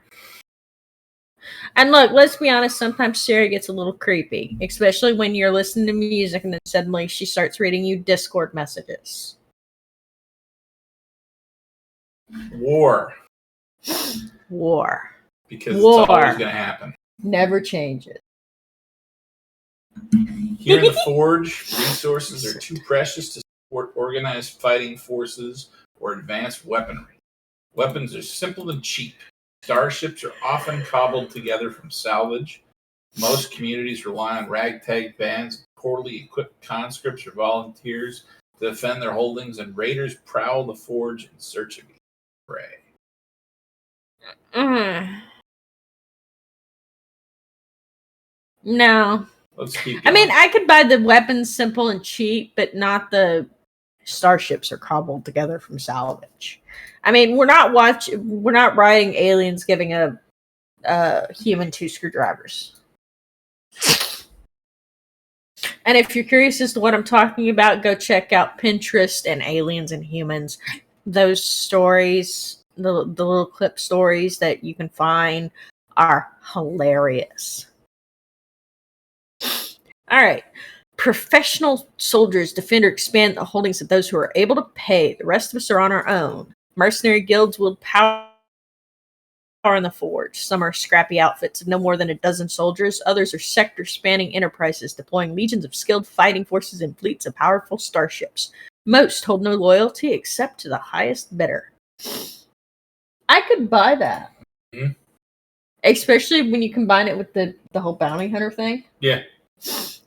And look, let's be honest, sometimes Siri gets a little creepy, especially when you're listening to music and then suddenly she starts reading you Discord messages. War. Because it's always going to happen. Never changes. Here in the Forge, resources are too precious to support organized fighting forces or advanced weaponry. Weapons are simple and cheap. Starships are often cobbled together from salvage. Most communities rely on ragtag bands of poorly equipped conscripts or volunteers to defend their holdings, and raiders prowl the Forge in search of prey. No. Let's keep going. I mean, I could buy the weapons simple and cheap, but not the starships are cobbled together from salvage. I mean, we're not writing aliens giving a human 2 screwdrivers. And if you're curious as to what I'm talking about, go check out Pinterest and Aliens and Humans. Those stories, the little clip stories that you can find, are hilarious. All right. Professional soldiers defend or expand the holdings of those who are able to pay. The rest of us are on our own. Mercenary guilds wield power in the Forge. Some are scrappy outfits of no more than a dozen soldiers. Others are sector-spanning enterprises deploying legions of skilled fighting forces and fleets of powerful starships. Most hold no loyalty except to the highest bidder. I could buy that. Mm-hmm. Especially when you combine it with the whole bounty hunter thing. Yeah.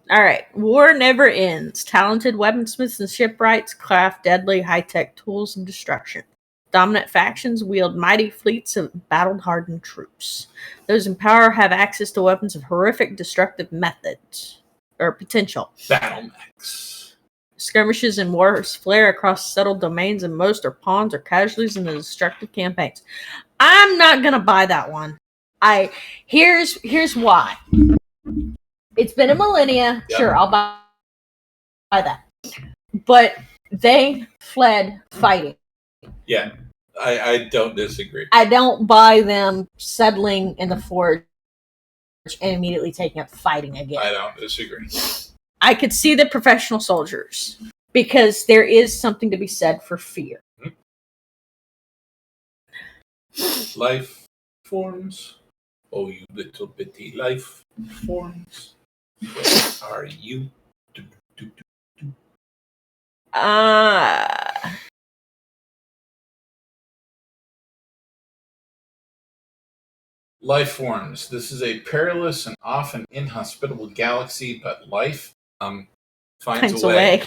All right. War never ends. Talented weaponsmiths and shipwrights craft deadly high-tech tools of destruction. Dominant factions wield mighty fleets of battle-hardened troops. Those in power have access to weapons of horrific destructive methods or potential. Battle mechs. Skirmishes and wars flare across settled domains, and most are pawns or casualties in the destructive campaigns. I'm not gonna buy that one. Here's why. It's been a millennia. Yep. Sure, I'll buy that. But they fled fighting. Yeah, I don't disagree. I don't buy them settling in the Forge and immediately taking up fighting again. I don't disagree. I could see the professional soldiers because there is something to be said for fear. Life forms. Oh, you little bitty life forms. Where are you? Life forms. This is a perilous and often inhospitable galaxy, but life finds a way.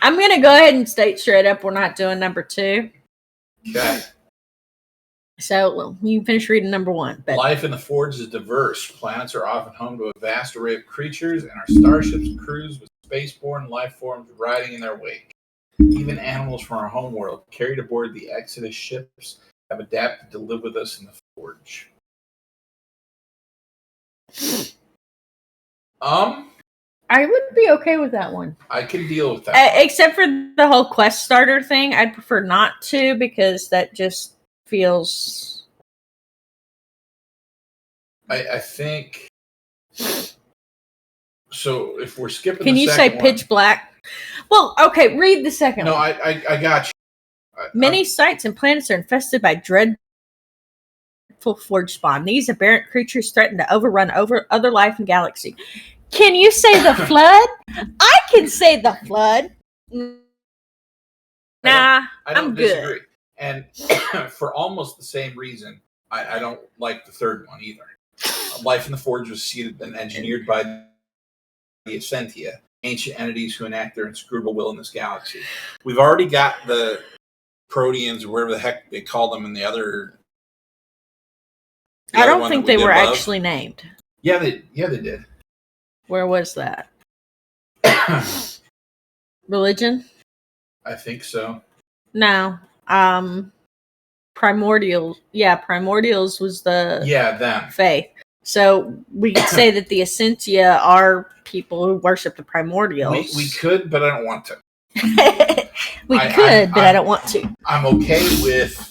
I'm going to go ahead and state straight up we're not doing number 2. Okay. So you finish reading number 1. But life in the Forge is diverse. Planets are often home to a vast array of creatures, and our starships cruise with spaceborne life forms riding in their wake. Even animals from our home world, carried aboard the Exodus ships, have adapted to live with us in the Forge. I I would be okay with that one. I can deal with that. Except for the whole quest starter thing, I'd prefer not to because that just feels. I think. So if we're skipping, can the you second say pitch one, black? Well, okay. Read the second no, one. I got you. Many sites and planets are infested by dreadful forge spawn. These aberrant creatures threaten to overrun other life in galaxy. Can you say the flood? I can say the flood. Nah, I don't I'm disagree. good. And for almost the same reason, I don't like the third one either. Life in the Forge was seeded and engineered by the Essentia, ancient entities who enact their inscrutable will in this galaxy. We've already got the Proteans, or whatever the heck they call them, in the other. I don't think they were actually named. Yeah, they did. Where was that? Religion? I think so. No. Primordials. Yeah, Primordials was the them. faith. So we could say that the Essentia are people who worship the Primordials. We could, but I don't want to. I don't want to. I'm okay with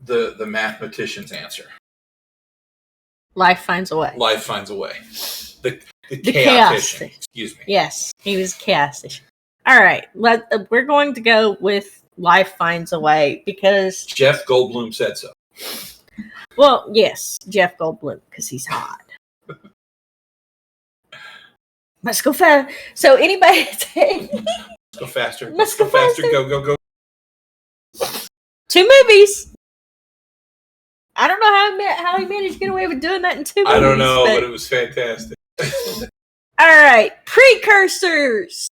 the mathematician's answer. Life finds a way. Life finds a way. The chaos. Excuse me. Yes, he was chaos. All right, we're going to go with life finds a way because Jeff Goldblum said so. Well, yes, Jeff Goldblum because he's hot. Let's go fast. So anybody say? Let's go faster. Let's go faster. Go. 2 movies. I don't know how he managed to get away with doing that in 2 movies. I don't know, but it was fantastic. All right, precursors.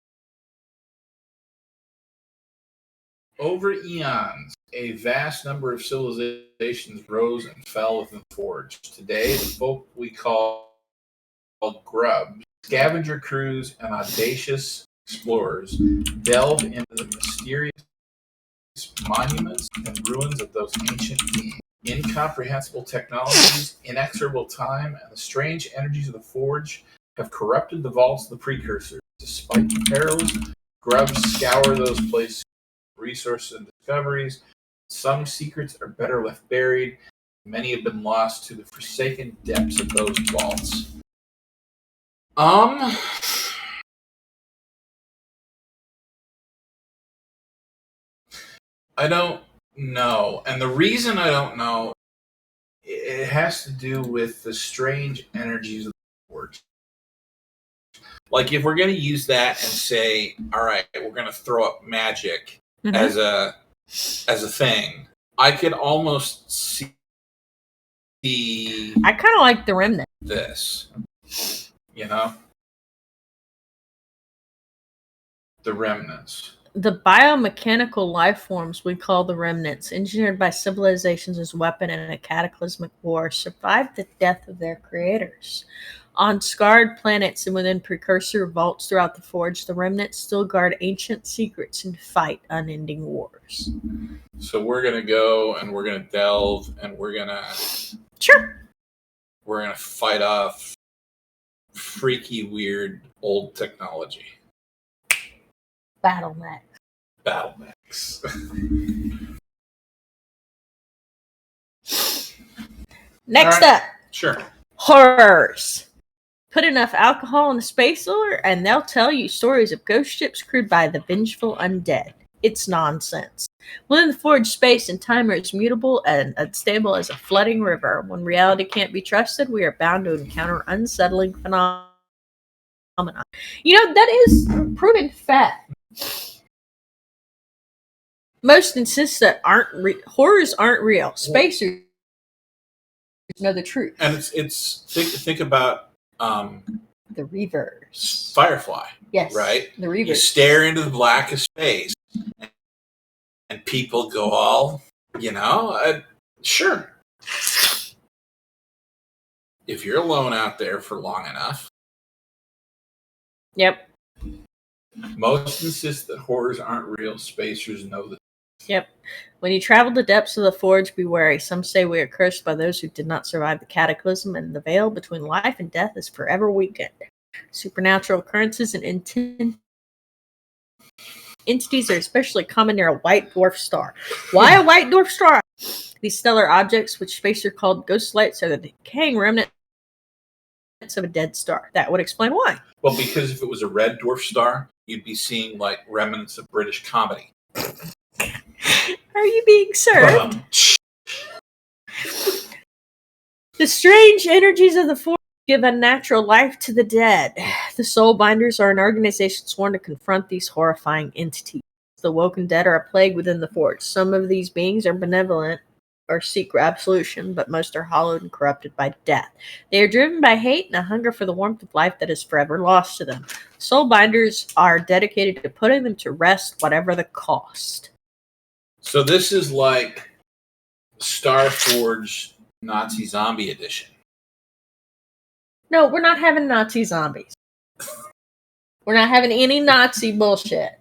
Over eons, a vast number of civilizations rose and fell within the Forge. Today, the folk we call grubs, scavenger crews, and audacious explorers delve into the mysterious monuments and ruins of those ancient beings. Incomprehensible technologies, inexorable time, and the strange energies of the Forge have corrupted the vaults of the precursors. Despite the perils, grubs scour those places for resources and discoveries. Some secrets are better left buried. Many have been lost to the forsaken depths of those vaults. I don't know. And the reason I don't know, it has to do with the strange energies of the Forge. Like, if we're going to use that and say, all right, we're going to throw up magic as a thing, I could almost see. I kind of like the remnant. This, the remnants. The biomechanical life forms we call the remnants, engineered by civilizations as weapon in a cataclysmic war, survived the death of their creators. On scarred planets and within precursor vaults throughout the Forge, the remnants still guard ancient secrets and fight unending wars. So we're going to go and we're going to delve and we're going to... Sure. We're going to fight off freaky, weird, old technology. Battle mechs. Next up. Sure. Horrors. Put enough alcohol in the space cooler and they'll tell you stories of ghost ships crewed by the vengeful undead. It's nonsense. Within the Forge, space and time are as mutable and unstable as a flooding river. When reality can't be trusted, we are bound to encounter unsettling phenomena. That is proven fact. Most insist that horrors aren't real. Spacers know the truth. And it's think about the reavers. Firefly. Yes. Right? The reavers. You stare into the black of space and people go all, sure. If you're alone out there for long enough. Yep. Most insist that horrors aren't real. Spacers know the Yep. When you travel the depths of the forge, be wary. Some say we are cursed by those who did not survive the cataclysm, and the veil between life and death is forever weakened. Supernatural occurrences and entities are especially common near a white dwarf star. Why a white dwarf star? These stellar objects, which space are called ghost lights, are the decaying remnants of a dead star. That would explain why. Well, because if it was a red dwarf star, you'd be seeing like remnants of British comedy. Are you being served? The strange energies of the forge give unnatural life to the dead. The Soul Binders are an organization sworn to confront these horrifying entities. The woken dead are a plague within the forge. Some of these beings are benevolent or seek absolution, but most are hollowed and corrupted by death. They are driven by hate and a hunger for the warmth of life that is forever lost to them. Soul Binders are dedicated to putting them to rest, whatever the cost. So this is like Starforged Nazi Zombie Edition. No, we're not having Nazi zombies. We're not having any Nazi bullshit.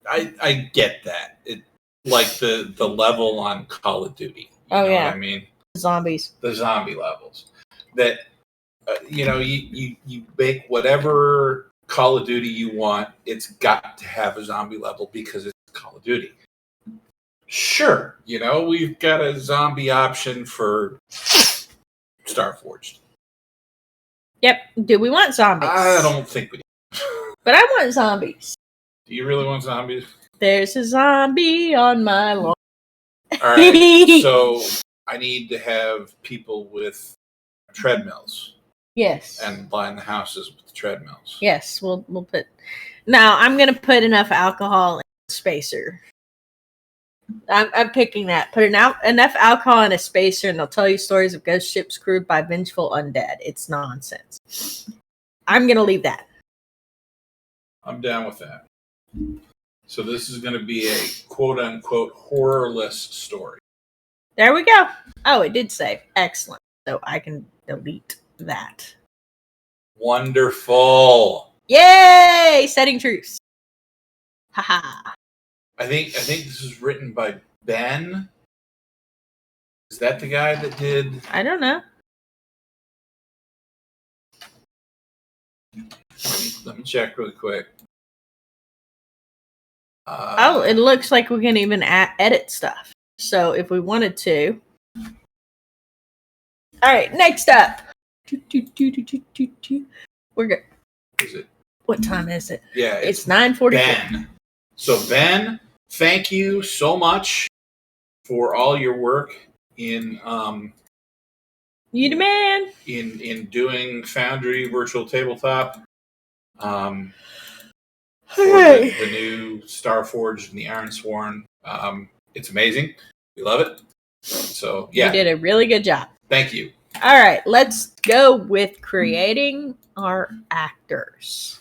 I get that. It like the level on Call of Duty. You know yeah. what I mean? Zombies. The zombie levels. That you make whatever Call of Duty you want. It's got to have a zombie level because it's Call of Duty. Sure, we've got a zombie option for Starforged. Yep. Do we want zombies? I don't think we do. But I want zombies. Do you really want zombies? There's a zombie on my lawn. All right. So I need to have people with treadmills. Yes. And line the houses with the treadmills. Yes, we'll put. Now I'm gonna put enough alcohol in a spacer. I'm picking that. Put enough alcohol in a spacer, and they'll tell you stories of ghost ships crewed by vengeful undead. It's nonsense. I'm gonna leave that. I'm down with that. So this is going to be a quote-unquote horrorless story. There we go. Oh, it did save. Excellent. So I can delete that. Wonderful. Yay! Setting truce. Haha. I think this is written by Ben. Is that the guy that did? I don't know. Let me check really quick. It looks like we can even edit stuff. So if we wanted to. All right, next up. We're good. Is it? What time is it? Yeah, it's 9:44. Ben. So Ben, thank you so much for all your work in you the man. In doing Foundry Virtual Tabletop. For the new Starforged and the Ironsworn. It's amazing. We love it. So yeah, you did a really good job. Thank you. All right, let's go with creating our actors.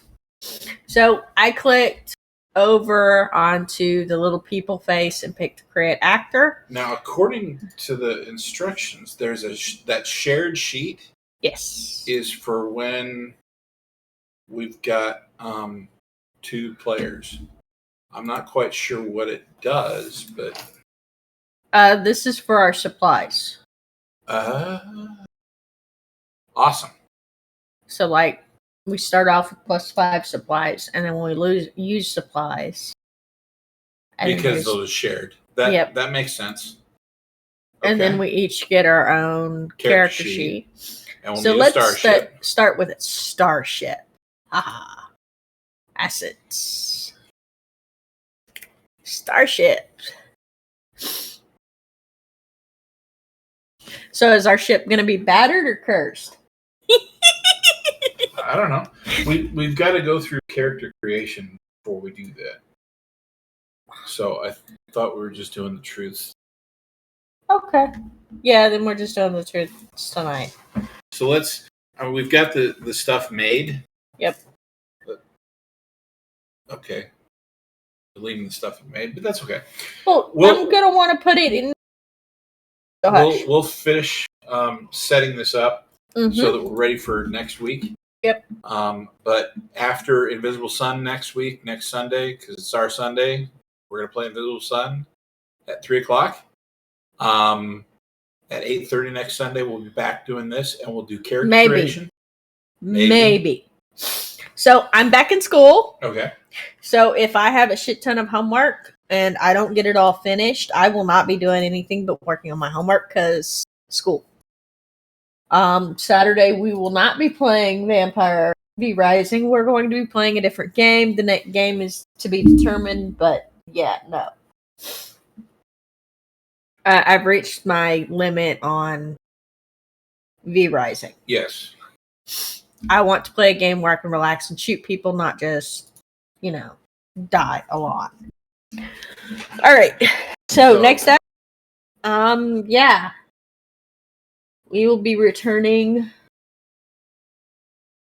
So I clicked over onto the little people face and picked create actor. Now, according to the instructions, there's that shared sheet. Yes, is for when we've got 2 players. I'm not quite sure what it does, but this is for our supplies. Awesome. So, like, we start off with +5 supplies, and then when we use supplies, and because those are shared, that makes sense. Okay. And then we each get our own character sheet. And we'll need a starship. Start with a starship. Haha. Assets. Starship. So is our ship going to be battered or cursed? I don't know. We've got to go through character creation before we do that. So I thought we were just doing the truths. Okay. Yeah, then we're just doing the truths tonight. So we've got the stuff made. Yep. Okay. Leaving the stuff made, but that's okay. Well, I'm going to want to put it in. We'll finish setting this up so that we're ready for next week. Yep. But after Invisible Sun next Sunday, because it's our Sunday, we're going to play Invisible Sun. at 3 o'clock. At 8:30 next Sunday, we'll be back doing this, and we'll do character creation. Maybe. So I'm back in school. Okay. So if I have a shit ton of homework and I don't get it all finished, I will not be doing anything but working on my homework because school. Saturday we will not be playing Vampire V Rising. We're going to be playing a different game. The next game is to be determined, but yeah, no. I've reached my limit on V Rising. Yes. I want to play a game where I can relax and shoot people, not just, die a lot. All right. So next up, yeah, we will be returning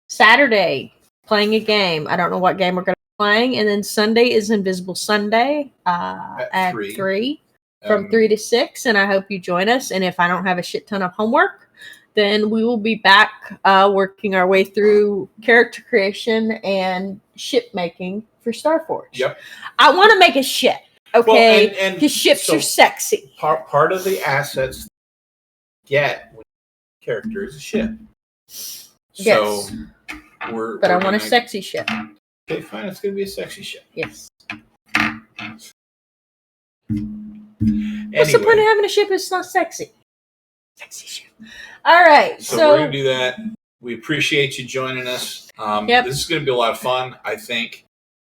Saturday, playing a game. I don't know what game we're going to be playing, and then Sunday is Invisible Sunday at 3. From 3 to 6, and I hope you join us. And if I don't have a shit ton of homework, then we will be back working our way through character creation and ship making for Starforged. Yep. I want to make a ship, okay? Because ships are sexy. Part of the assets get character is a ship. Yes. So I want a sexy ship. Okay, fine. It's going to be a sexy ship. Yes. Anyway. What's the point of having a ship if it's not sexy? Sexy ship. All right. So we're going to do that. We appreciate you joining us. Yep. This is going to be a lot of fun, I think,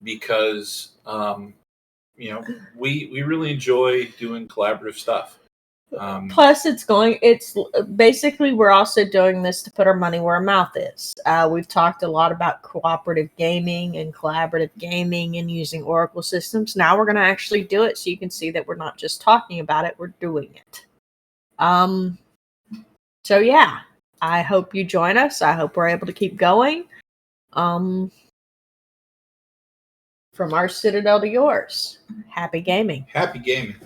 because, we really enjoy doing collaborative stuff. Plus, it's basically, we're also doing this to put our money where our mouth is. We've talked a lot about cooperative gaming and collaborative gaming and using Oracle systems. Now we're going to actually do it so you can see that we're not just talking about it, we're doing it. So yeah, I hope you join us. I hope we're able to keep going. From our citadel to yours. Happy gaming. Happy gaming.